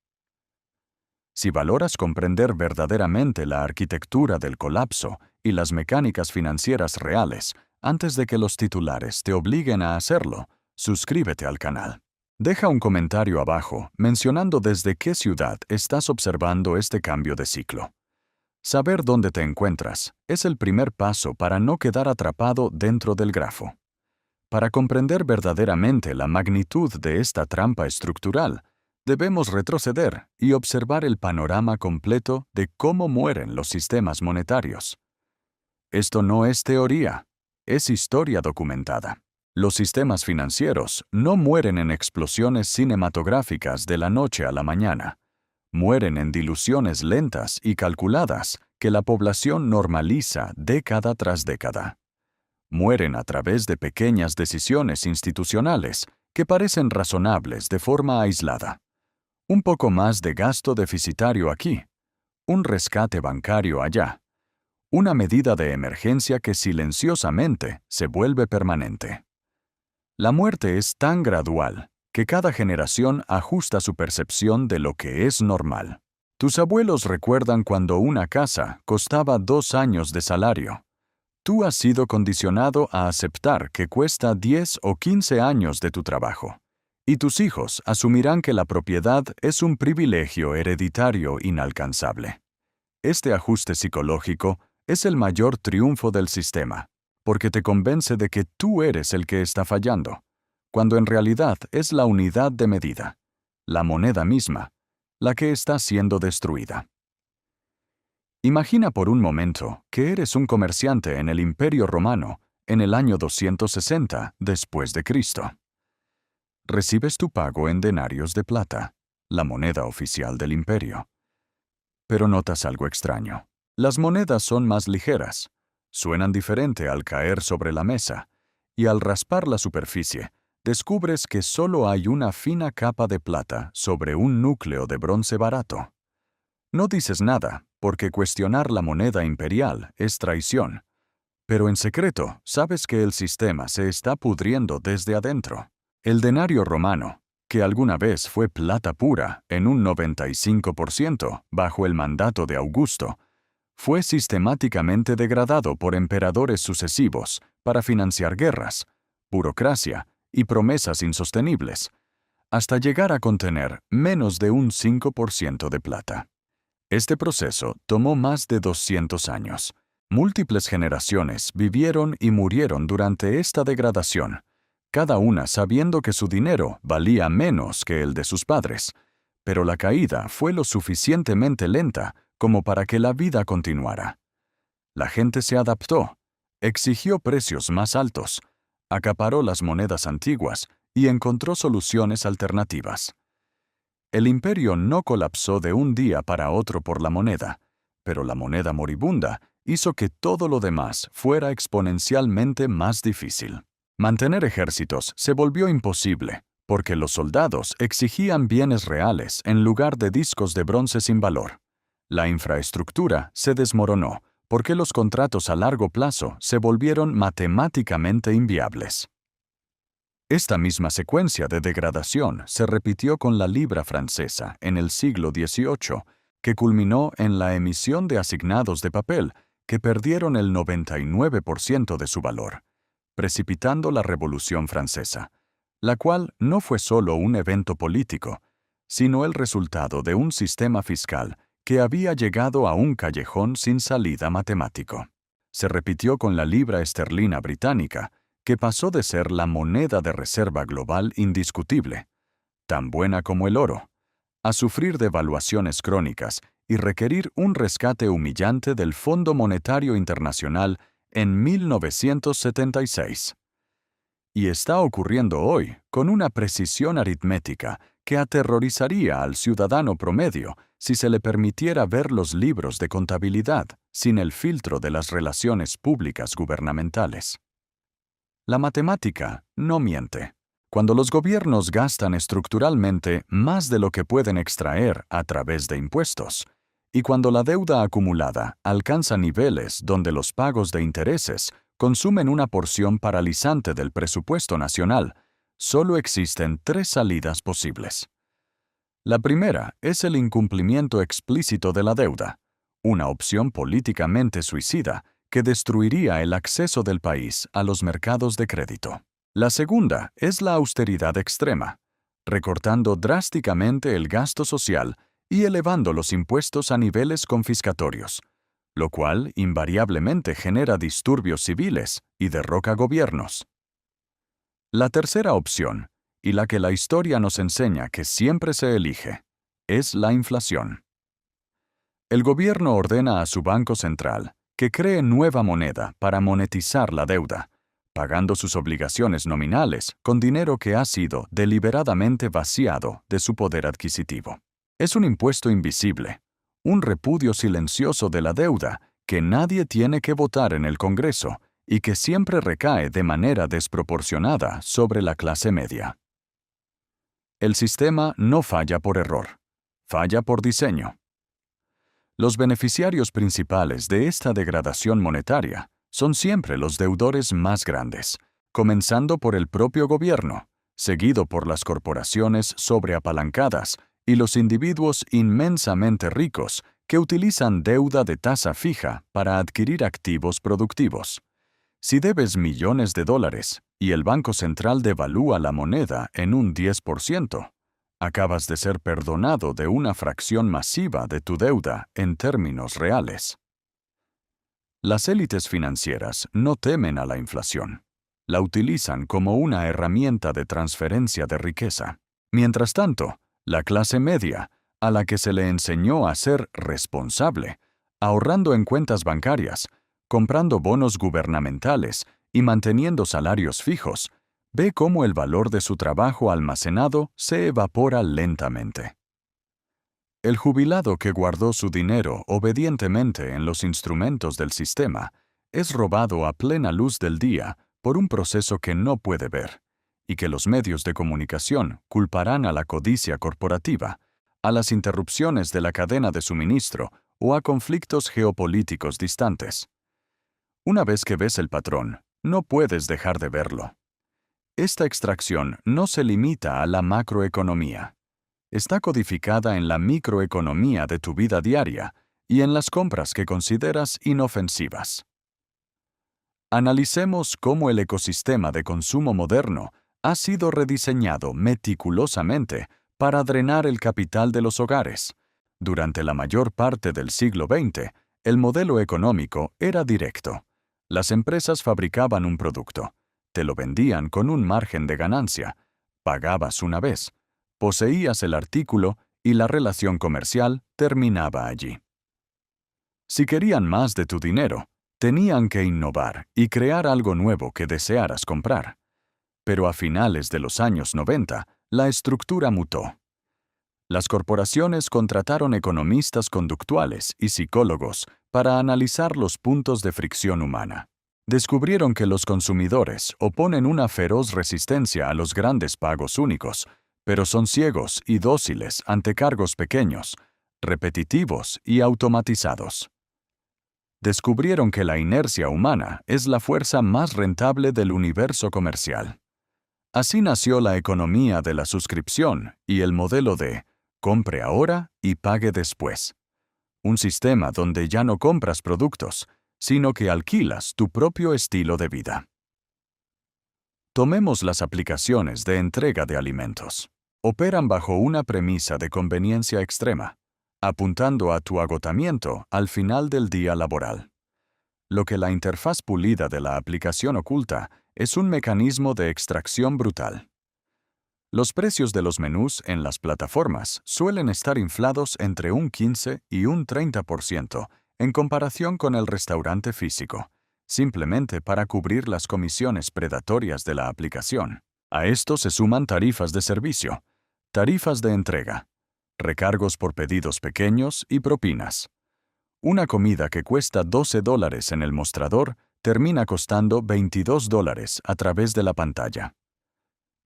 Si valoras comprender verdaderamente la arquitectura del colapso y las mecánicas financieras reales, antes de que los titulares te obliguen a hacerlo, suscríbete al canal. Deja un comentario abajo mencionando desde qué ciudad estás observando este cambio de ciclo. Saber dónde te encuentras es el primer paso para no quedar atrapado dentro del grafo. Para comprender verdaderamente la magnitud de esta trampa estructural, debemos retroceder y observar el panorama completo de cómo mueren los sistemas monetarios. Esto no es teoría, es historia documentada. Los sistemas financieros no mueren en explosiones cinematográficas de la noche a la mañana. Mueren en diluciones lentas y calculadas que la población normaliza década tras década. Mueren a través de pequeñas decisiones institucionales que parecen razonables de forma aislada. Un poco más de gasto deficitario aquí, un rescate bancario allá, una medida de emergencia que silenciosamente se vuelve permanente. La muerte es tan gradual que cada generación ajusta su percepción de lo que es normal. Tus abuelos recuerdan cuando una casa costaba 2 años de salario. Tú has sido condicionado a aceptar que cuesta 10 o 15 años de tu trabajo. Y tus hijos asumirán que la propiedad es un privilegio hereditario inalcanzable. Este ajuste psicológico es el mayor triunfo del sistema, porque te convence de que tú eres el que está fallando, cuando en realidad es la unidad de medida, la moneda misma, la que está siendo destruida. Imagina por un momento que eres un comerciante en el Imperio Romano en el año 260 después de Cristo. Recibes tu pago en denarios de plata, la moneda oficial del imperio. Pero notas algo extraño. Las monedas son más ligeras, suenan diferente al caer sobre la mesa, y al raspar la superficie, descubres que solo hay una fina capa de plata sobre un núcleo de bronce barato. No dices nada, porque cuestionar la moneda imperial es traición, pero en secreto sabes que el sistema se está pudriendo desde adentro. El denario romano, que alguna vez fue plata pura en un 95% bajo el mandato de Augusto, fue sistemáticamente degradado por emperadores sucesivos para financiar guerras, burocracia y promesas insostenibles, hasta llegar a contener menos de un 5% de plata. Este proceso tomó más de 200 años. Múltiples generaciones vivieron y murieron durante esta degradación, cada una sabiendo que su dinero valía menos que el de sus padres, pero la caída fue lo suficientemente lenta como para que la vida continuara. La gente se adaptó, exigió precios más altos, acaparó las monedas antiguas y encontró soluciones alternativas. El imperio no colapsó de un día para otro por la moneda, pero la moneda moribunda hizo que todo lo demás fuera exponencialmente más difícil. Mantener ejércitos se volvió imposible, porque los soldados exigían bienes reales en lugar de discos de bronce sin valor. La infraestructura se desmoronó, porque los contratos a largo plazo se volvieron matemáticamente inviables. Esta misma secuencia de degradación se repitió con la libra francesa en el siglo XVIII, que culminó en la emisión de asignados de papel que perdieron el 99% de su valor, precipitando la Revolución Francesa, la cual no fue solo un evento político, sino el resultado de un sistema fiscal que había llegado a un callejón sin salida matemático. Se repitió con la libra esterlina británica, que pasó de ser la moneda de reserva global indiscutible, tan buena como el oro, a sufrir devaluaciones crónicas y requerir un rescate humillante del Fondo Monetario Internacional en 1976. Y está ocurriendo hoy con una precisión aritmética que aterrorizaría al ciudadano promedio si se le permitiera ver los libros de contabilidad sin el filtro de las relaciones públicas gubernamentales. La matemática no miente. Cuando los gobiernos gastan estructuralmente más de lo que pueden extraer a través de impuestos, y cuando la deuda acumulada alcanza niveles donde los pagos de intereses consumen una porción paralizante del presupuesto nacional, solo existen tres salidas posibles. La primera es el incumplimiento explícito de la deuda, una opción políticamente suicida que destruiría el acceso del país a los mercados de crédito. La segunda es la austeridad extrema, recortando drásticamente el gasto social y elevando los impuestos a niveles confiscatorios, lo cual invariablemente genera disturbios civiles y derroca gobiernos. La tercera opción, y la que la historia nos enseña que siempre se elige, es la inflación. El gobierno ordena a su Banco Central que cree nueva moneda para monetizar la deuda, pagando sus obligaciones nominales con dinero que ha sido deliberadamente vaciado de su poder adquisitivo. Es un impuesto invisible, un repudio silencioso de la deuda que nadie tiene que votar en el Congreso y que siempre recae de manera desproporcionada sobre la clase media. El sistema no falla por error, falla por diseño. Los beneficiarios principales de esta degradación monetaria son siempre los deudores más grandes, comenzando por el propio gobierno, seguido por las corporaciones sobreapalancadas y los individuos inmensamente ricos que utilizan deuda de tasa fija para adquirir activos productivos. Si debes millones de dólares y el Banco Central devalúa la moneda en un 10%, acabas de ser perdonado de una fracción masiva de tu deuda en términos reales. Las élites financieras no temen a la inflación. La utilizan como una herramienta de transferencia de riqueza. Mientras tanto, la clase media, a la que se le enseñó a ser responsable, ahorrando en cuentas bancarias, comprando bonos gubernamentales y manteniendo salarios fijos, ve cómo el valor de su trabajo almacenado se evapora lentamente. El jubilado que guardó su dinero obedientemente en los instrumentos del sistema es robado a plena luz del día por un proceso que no puede ver, y que los medios de comunicación culparán a la codicia corporativa, a las interrupciones de la cadena de suministro o a conflictos geopolíticos distantes. Una vez que ves el patrón, no puedes dejar de verlo. Esta extracción no se limita a la macroeconomía. Está codificada en la microeconomía de tu vida diaria y en las compras que consideras inofensivas. Analicemos cómo el ecosistema de consumo moderno ha sido rediseñado meticulosamente para drenar el capital de los hogares. Durante la mayor parte del siglo XX, el modelo económico era directo. Las empresas fabricaban un producto, te lo vendían con un margen de ganancia, pagabas una vez, poseías el artículo y la relación comercial terminaba allí. Si querían más de tu dinero, tenían que innovar y crear algo nuevo que desearas comprar. Pero a finales de los años 90, la estructura mutó. Las corporaciones contrataron economistas conductuales y psicólogos para analizar los puntos de fricción humana. Descubrieron que los consumidores oponen una feroz resistencia a los grandes pagos únicos, pero son ciegos y dóciles ante cargos pequeños, repetitivos y automatizados. Descubrieron que la inercia humana es la fuerza más rentable del universo comercial. Así nació la economía de la suscripción y el modelo de compre ahora y pague después. Un sistema donde ya no compras productos, sino que alquilas tu propio estilo de vida. Tomemos las aplicaciones de entrega de alimentos. Operan bajo una premisa de conveniencia extrema, apuntando a tu agotamiento al final del día laboral. Lo que la interfaz pulida de la aplicación oculta es un mecanismo de extracción brutal. Los precios de los menús en las plataformas suelen estar inflados entre un 15 y un 30% en comparación con el restaurante físico, simplemente para cubrir las comisiones predatorias de la aplicación. A esto se suman tarifas de servicio, tarifas de entrega, recargos por pedidos pequeños y propinas. Una comida que cuesta $12 en el mostrador termina costando $22 a través de la pantalla.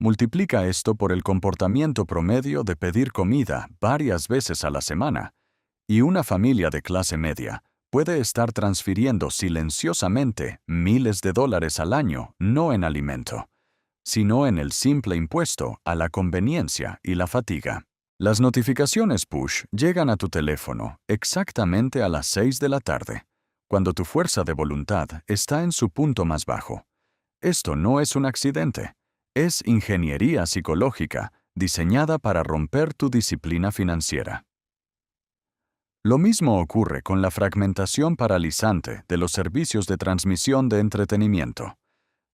Multiplica esto por el comportamiento promedio de pedir comida varias veces a la semana, y una familia de clase media puede estar transfiriendo silenciosamente miles de dólares al año no en alimento, sino en el simple impuesto a la conveniencia y la fatiga. Las notificaciones push llegan a tu teléfono exactamente a las 6 de la tarde, cuando tu fuerza de voluntad está en su punto más bajo. Esto no es un accidente, es ingeniería psicológica diseñada para romper tu disciplina financiera. Lo mismo ocurre con la fragmentación paralizante de los servicios de transmisión de entretenimiento.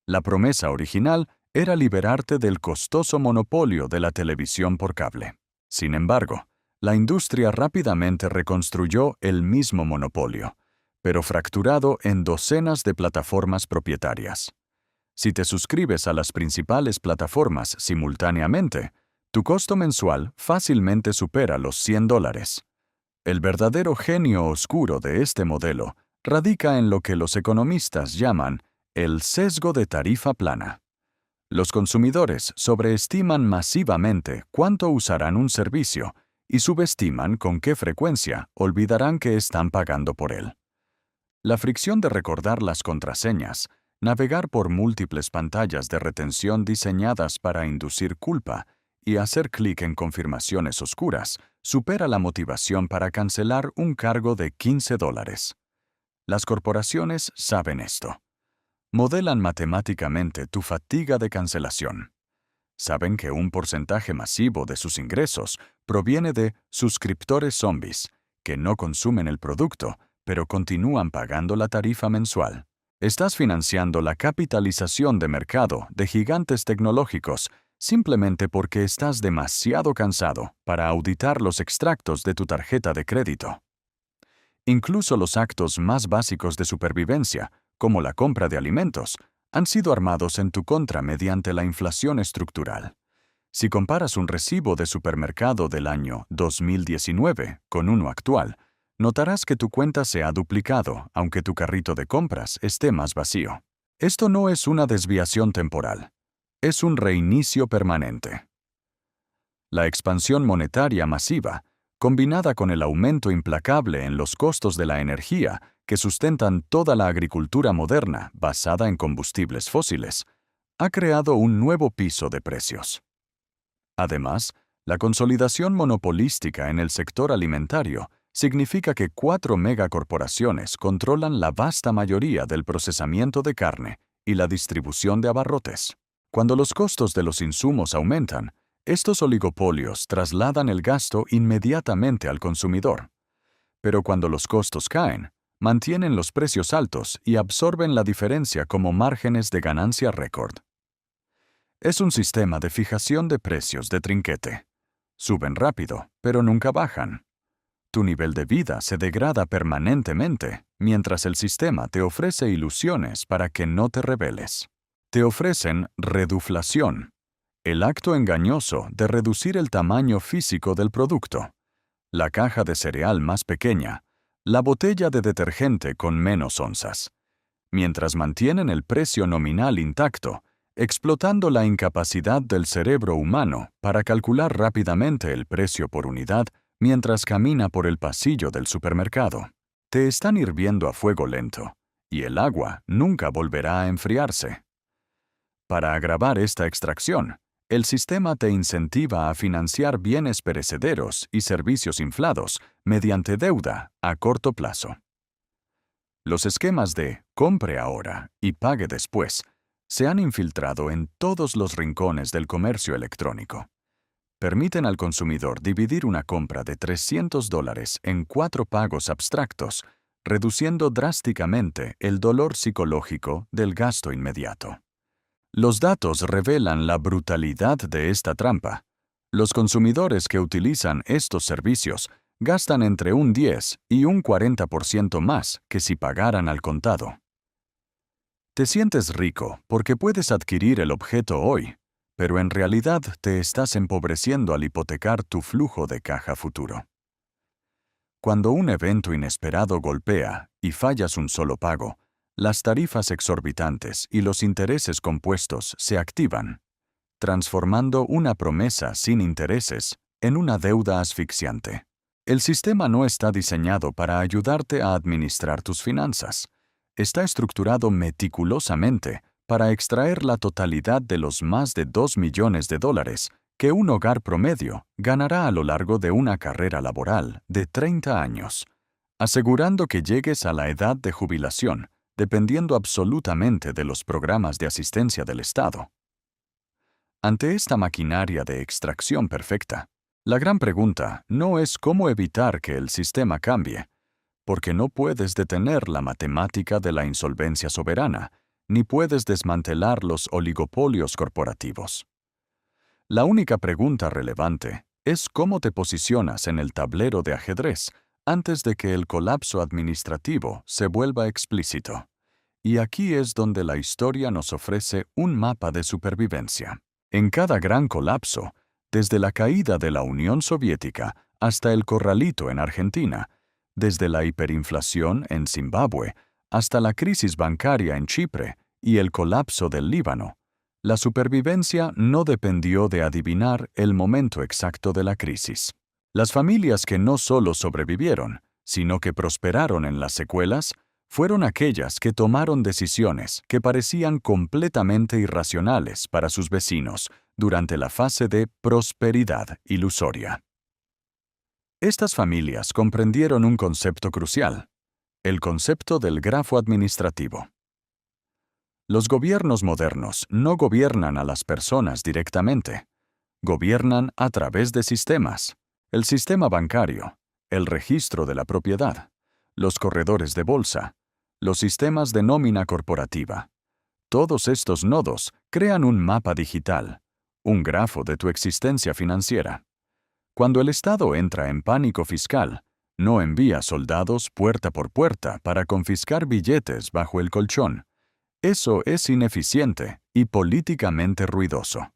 La promesa original era liberarte del costoso monopolio de la televisión por cable. Sin embargo, la industria rápidamente reconstruyó el mismo monopolio, pero fracturado en docenas de plataformas propietarias. Si te suscribes a las principales plataformas simultáneamente, tu costo mensual fácilmente supera los $100. El verdadero genio oscuro de este modelo radica en lo que los economistas llaman el sesgo de tarifa plana. Los consumidores sobreestiman masivamente cuánto usarán un servicio y subestiman con qué frecuencia olvidarán que están pagando por él. La fricción de recordar las contraseñas, navegar por múltiples pantallas de retención diseñadas para inducir culpa y hacer clic en confirmaciones oscuras supera la motivación para cancelar un cargo de $15. Las corporaciones saben esto. Modelan matemáticamente tu fatiga de cancelación. Saben que un porcentaje masivo de sus ingresos proviene de suscriptores zombies, que no consumen el producto, pero continúan pagando la tarifa mensual. Estás financiando la capitalización de mercado de gigantes tecnológicos simplemente porque estás demasiado cansado para auditar los extractos de tu tarjeta de crédito. Incluso los actos más básicos de supervivencia, como la compra de alimentos, han sido armados en tu contra mediante la inflación estructural. Si comparas un recibo de supermercado del año 2019 con uno actual, notarás que tu cuenta se ha duplicado, aunque tu carrito de compras esté más vacío. Esto no es una desviación temporal, es un reinicio permanente. La expansión monetaria masiva, combinada con el aumento implacable en los costos de la energía que sustentan toda la agricultura moderna basada en combustibles fósiles, ha creado un nuevo piso de precios. Además, la consolidación monopolística en el sector alimentario significa que 4 megacorporaciones controlan la vasta mayoría del procesamiento de carne y la distribución de abarrotes. Cuando los costos de los insumos aumentan, estos oligopolios trasladan el gasto inmediatamente al consumidor. Pero cuando los costos caen, mantienen los precios altos y absorben la diferencia como márgenes de ganancia récord. Es un sistema de fijación de precios de trinquete. Suben rápido, pero nunca bajan. Tu nivel de vida se degrada permanentemente, mientras el sistema te ofrece ilusiones para que no te rebeles. Te ofrecen reduflación, el acto engañoso de reducir el tamaño físico del producto, la caja de cereal más pequeña, la botella de detergente con menos onzas, mientras mantienen el precio nominal intacto, explotando la incapacidad del cerebro humano para calcular rápidamente el precio por unidad mientras camina por el pasillo del supermercado. Te están hirviendo a fuego lento, y el agua nunca volverá a enfriarse. Para agravar esta extracción, el sistema te incentiva a financiar bienes perecederos y servicios inflados mediante deuda a corto plazo. Los esquemas de compre ahora y pague después se han infiltrado en todos los rincones del comercio electrónico. Permiten al consumidor dividir una compra de $300 en 4 pagos abstractos, reduciendo drásticamente el dolor psicológico del gasto inmediato. Los datos revelan la brutalidad de esta trampa. Los consumidores que utilizan estos servicios gastan entre un 10 y un 40% más que si pagaran al contado. Te sientes rico porque puedes adquirir el objeto hoy, pero en realidad te estás empobreciendo al hipotecar tu flujo de caja futuro. Cuando un evento inesperado golpea y fallas un solo pago, las tarifas exorbitantes y los intereses compuestos se activan, transformando una promesa sin intereses en una deuda asfixiante. El sistema no está diseñado para ayudarte a administrar tus finanzas. Está estructurado meticulosamente para extraer la totalidad de los más de $2 millones que un hogar promedio ganará a lo largo de una carrera laboral de 30 años, asegurando que llegues a la edad de jubilación dependiendo absolutamente de los programas de asistencia del Estado. Ante esta maquinaria de extracción perfecta, la gran pregunta no es cómo evitar que el sistema cambie, porque no puedes detener la matemática de la insolvencia soberana, ni puedes desmantelar los oligopolios corporativos. La única pregunta relevante es cómo te posicionas en el tablero de ajedrez antes de que el colapso administrativo se vuelva explícito. Y aquí es donde la historia nos ofrece un mapa de supervivencia. En cada gran colapso, desde la caída de la Unión Soviética hasta el corralito en Argentina, desde la hiperinflación en Zimbabue hasta la crisis bancaria en Chipre y el colapso del Líbano, la supervivencia no dependió de adivinar el momento exacto de la crisis. Las familias que no solo sobrevivieron, sino que prosperaron en las secuelas, fueron aquellas que tomaron decisiones que parecían completamente irracionales para sus vecinos durante la fase de prosperidad ilusoria. Estas familias comprendieron un concepto crucial, el concepto del grafo administrativo. Los gobiernos modernos no gobiernan a las personas directamente, gobiernan a través de sistemas. El sistema bancario, el registro de la propiedad, los corredores de bolsa, los sistemas de nómina corporativa. Todos estos nodos crean un mapa digital, un grafo de tu existencia financiera. Cuando el Estado entra en pánico fiscal, no envía soldados puerta por puerta para confiscar billetes bajo el colchón. Eso es ineficiente y políticamente ruidoso.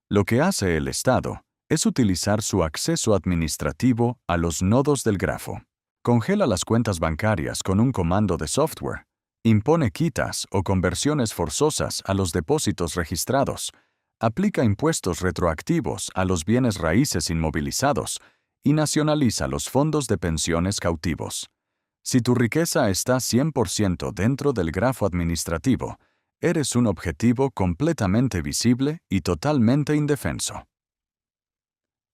Lo que hace el Estado es utilizar su acceso administrativo a los nodos del grafo. Congela las cuentas bancarias con un comando de software, impone quitas o conversiones forzosas a los depósitos registrados, aplica impuestos retroactivos a los bienes raíces inmovilizados y nacionaliza los fondos de pensiones cautivos. Si tu riqueza está 100% dentro del grafo administrativo, Eres un objetivo completamente visible y totalmente indefenso.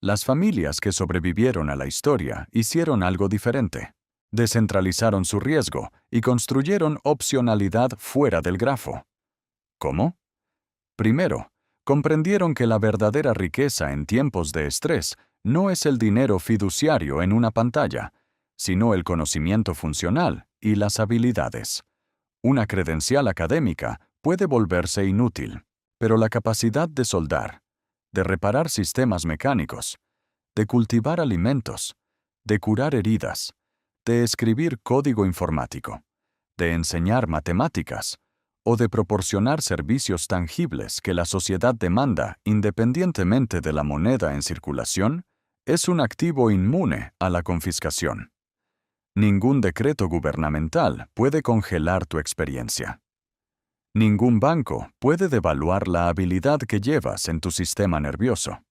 Las familias que sobrevivieron a la historia hicieron algo diferente. Descentralizaron su riesgo y construyeron opcionalidad fuera del grafo. ¿Cómo? Primero, comprendieron que la verdadera riqueza en tiempos de estrés no es el dinero fiduciario en una pantalla, sino el conocimiento funcional y las habilidades. Una credencial académica puede volverse inútil, pero la capacidad de soldar, de reparar sistemas mecánicos, de cultivar alimentos, de curar heridas, de escribir código informático, de enseñar matemáticas o de proporcionar servicios tangibles que la sociedad demanda independientemente de la moneda en circulación, es un activo inmune a la confiscación. Ningún decreto gubernamental puede congelar tu experiencia. Ningún banco puede devaluar la habilidad que llevas en tu sistema nervioso.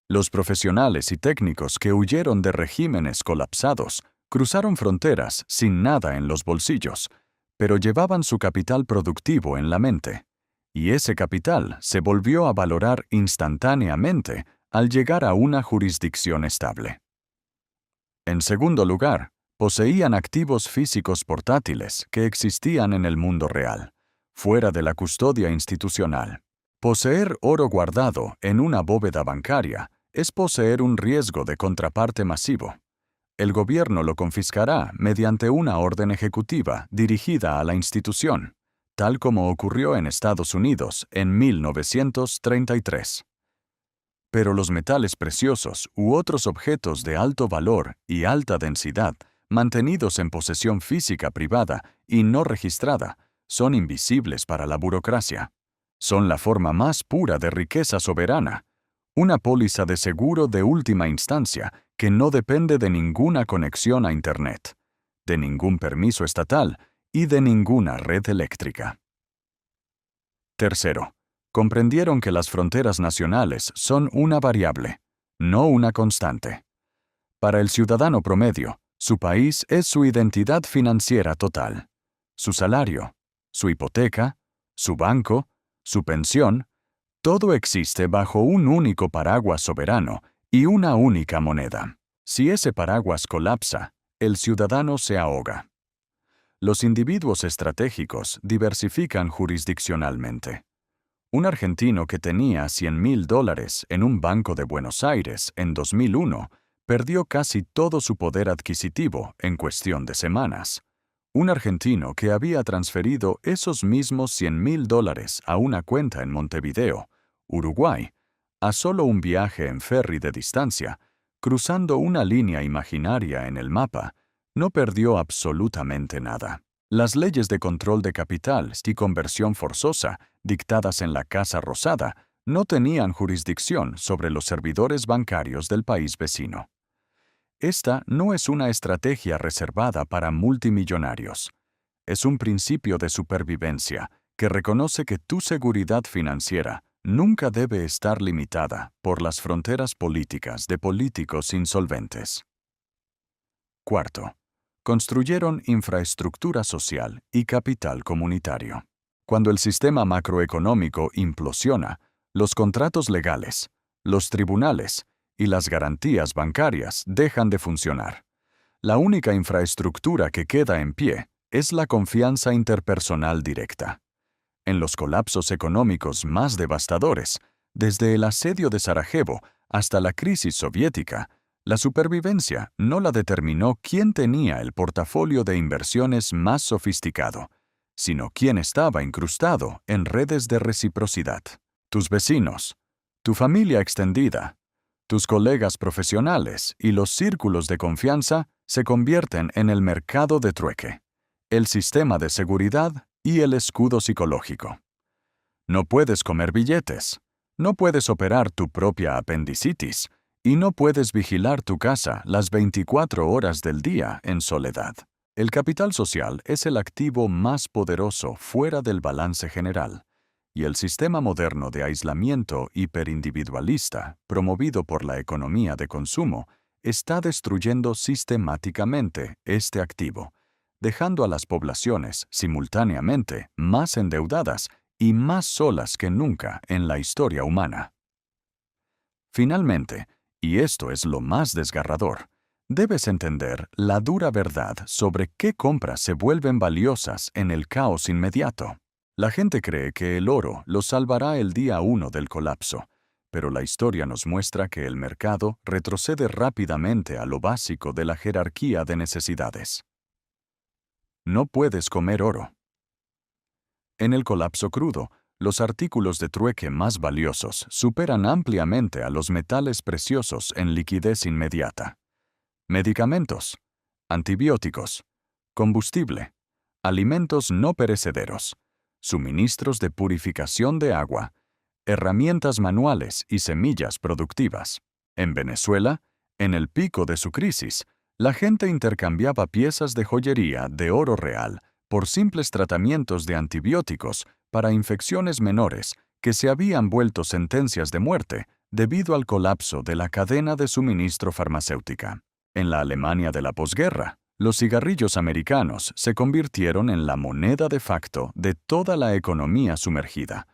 Los profesionales y técnicos que huyeron de regímenes colapsados cruzaron fronteras sin nada en los bolsillos, pero llevaban su capital productivo en la mente, y ese capital se volvió a valorar instantáneamente al llegar a una jurisdicción estable. En segundo lugar, poseían activos físicos portátiles que existían en el mundo real, fuera de la custodia institucional. Poseer oro guardado en una bóveda bancaria es poseer un riesgo de contraparte masivo. El gobierno lo confiscará mediante una orden ejecutiva dirigida a la institución, tal como ocurrió en Estados Unidos en 1933. Pero los metales preciosos u otros objetos de alto valor y alta densidad, mantenidos en posesión física privada y no registrada, son invisibles para la burocracia. Son la forma más pura de riqueza soberana, una póliza de seguro de última instancia que no depende de ninguna conexión a Internet, de ningún permiso estatal y de ninguna red eléctrica. Tercero, comprendieron que las fronteras nacionales son una variable, no una constante. Para el ciudadano promedio, su país es su identidad financiera total. Su salario, su hipoteca, su banco, su pensión, todo existe bajo un único paraguas soberano y una única moneda. Si ese paraguas colapsa, el ciudadano se ahoga. Los individuos estratégicos diversifican jurisdiccionalmente. Un argentino que tenía $100,000 en un banco de Buenos Aires en 2001 perdió casi todo su poder adquisitivo en cuestión de semanas. Un argentino que había transferido esos mismos $100,000 a una cuenta en Montevideo, Uruguay, a solo un viaje en ferry de distancia, cruzando una línea imaginaria en el mapa, no perdió absolutamente nada. Las leyes de control de capital y conversión forzosa, dictadas en la Casa Rosada, no tenían jurisdicción sobre los servidores bancarios del país vecino. Esta no es una estrategia reservada para multimillonarios. Es un principio de supervivencia que reconoce que tu seguridad financiera nunca debe estar limitada por las fronteras políticas de políticos insolventes. Cuarto, construyeron infraestructura social y capital comunitario. Cuando el sistema macroeconómico implosiona, los contratos legales, los tribunales y las garantías bancarias dejan de funcionar. La única infraestructura que queda en pie es la confianza interpersonal directa. En los colapsos económicos más devastadores, desde el asedio de Sarajevo hasta la crisis soviética, la supervivencia no la determinó quién tenía el portafolio de inversiones más sofisticado, sino quién estaba incrustado en redes de reciprocidad. Tus vecinos, tu familia extendida, tus colegas profesionales y los círculos de confianza se convierten en el mercado de trueque, el sistema de seguridad y el escudo psicológico. No puedes comer billetes, no puedes operar tu propia apendicitis y no puedes vigilar tu casa las 24 horas del día en soledad. El capital social es el activo más poderoso fuera del balance general, y el sistema moderno de aislamiento hiperindividualista, promovido por la economía de consumo, está destruyendo sistemáticamente este activo, dejando a las poblaciones simultáneamente más endeudadas y más solas que nunca en la historia humana. Finalmente, y esto es lo más desgarrador, debes entender la dura verdad sobre qué compras se vuelven valiosas en el caos inmediato. La gente cree que el oro lo salvará el día 1 del colapso, pero la historia nos muestra que el mercado retrocede rápidamente a lo básico de la jerarquía de necesidades. No puedes comer oro. En el colapso crudo, los artículos de trueque más valiosos superan ampliamente a los metales preciosos en liquidez inmediata. Medicamentos, antibióticos, combustible, alimentos no perecederos, suministros de purificación de agua, herramientas manuales y semillas productivas. En Venezuela, en el pico de su crisis, la gente intercambiaba piezas de joyería de oro real por simples tratamientos de antibióticos para infecciones menores que se habían vuelto sentencias de muerte debido al colapso de la cadena de suministro farmacéutica. En la Alemania de la posguerra, los cigarrillos americanos se convirtieron en la moneda de facto de toda la economía sumergida,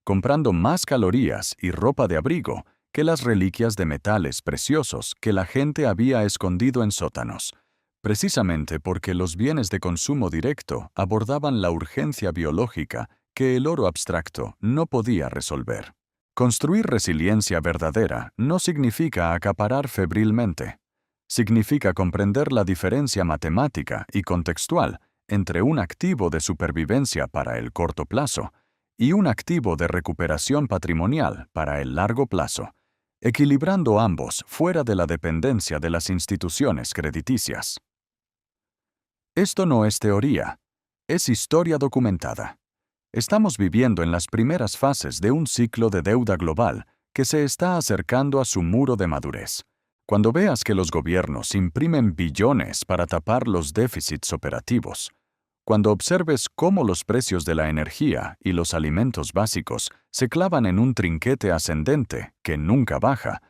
comprando más calorías y ropa de abrigo que las reliquias de metales preciosos que la gente había escondido en sótanos, precisamente porque los bienes de consumo directo abordaban la urgencia biológica que el oro abstracto no podía resolver. Construir resiliencia verdadera no significa acaparar febrilmente. Significa comprender la diferencia matemática y contextual entre un activo de supervivencia para el corto plazo y un activo de recuperación patrimonial para el largo plazo, equilibrando ambos fuera de la dependencia de las instituciones crediticias. Esto no es teoría, es historia documentada. Estamos viviendo en las primeras fases de un ciclo de deuda global que se está acercando a su muro de madurez. Cuando veas que los gobiernos imprimen billones para tapar los déficits operativos, cuando observes cómo los precios de la energía y los alimentos básicos se clavan en un trinquete ascendente que nunca baja,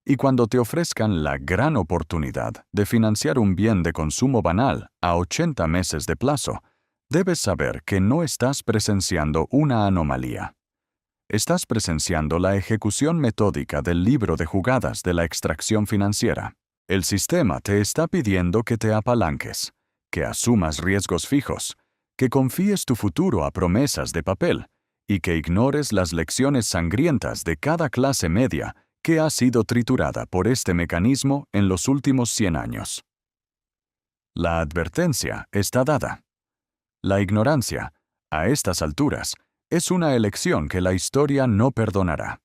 y cuando te ofrezcan la gran oportunidad de financiar un bien de consumo banal a 80 meses de plazo, debes saber que no estás presenciando una anomalía. Estás presenciando la ejecución metódica del libro de jugadas de la extracción financiera. El sistema te está pidiendo que te apalanques, que asumas riesgos fijos, que confíes tu futuro a promesas de papel y que ignores las lecciones sangrientas de cada clase media que ha sido triturada por este mecanismo en los últimos 100 años. La advertencia está dada. La ignorancia, a estas alturas, es una elección que la historia no perdonará.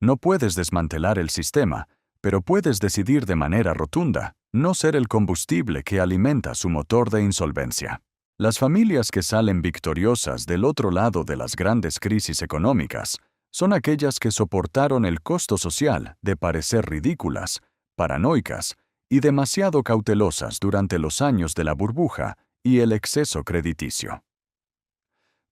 No puedes desmantelar el sistema, pero puedes decidir de manera rotunda no ser el combustible que alimenta su motor de insolvencia. Las familias que salen victoriosas del otro lado de las grandes crisis económicas son aquellas que soportaron el costo social de parecer ridículas, paranoicas y demasiado cautelosas durante los años de la burbuja y el exceso crediticio.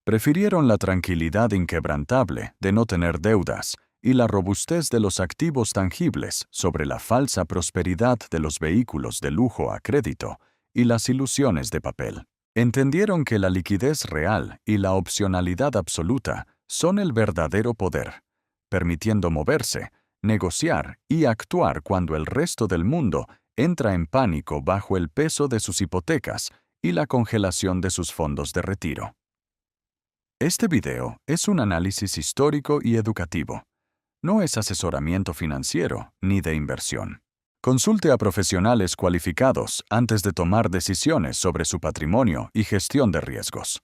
Prefirieron la tranquilidad inquebrantable de no tener deudas y la robustez de los activos tangibles sobre la falsa prosperidad de los vehículos de lujo a crédito y las ilusiones de papel. Entendieron que la liquidez real y la opcionalidad absoluta son el verdadero poder, permitiendo moverse, negociar y actuar cuando el resto del mundo entra en pánico bajo el peso de sus hipotecas y la congelación de sus fondos de retiro. Este video es un análisis histórico y educativo. No es asesoramiento financiero ni de inversión. Consulte a profesionales cualificados antes de tomar decisiones sobre su patrimonio y gestión de riesgos.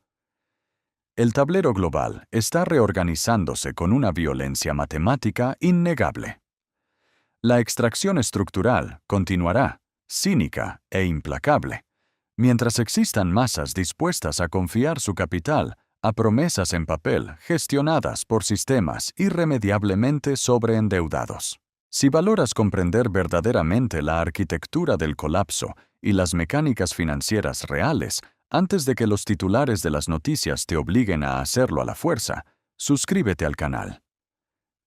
El tablero global está reorganizándose con una violencia matemática innegable. La extracción estructural continuará, cínica e implacable, mientras existan masas dispuestas a confiar su capital a promesas en papel gestionadas por sistemas irremediablemente sobreendeudados. Si valoras comprender verdaderamente la arquitectura del colapso y las mecánicas financieras reales antes de que los titulares de las noticias te obliguen a hacerlo a la fuerza, suscríbete al canal.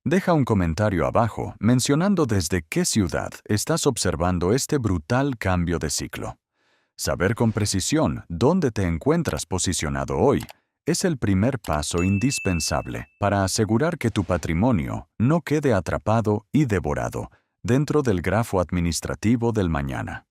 Deja un comentario abajo mencionando desde qué ciudad estás observando este brutal cambio de ciclo. Saber con precisión dónde te encuentras posicionado hoy es el primer paso indispensable para asegurar que tu patrimonio no quede atrapado y devorado dentro del grafo administrativo del mañana.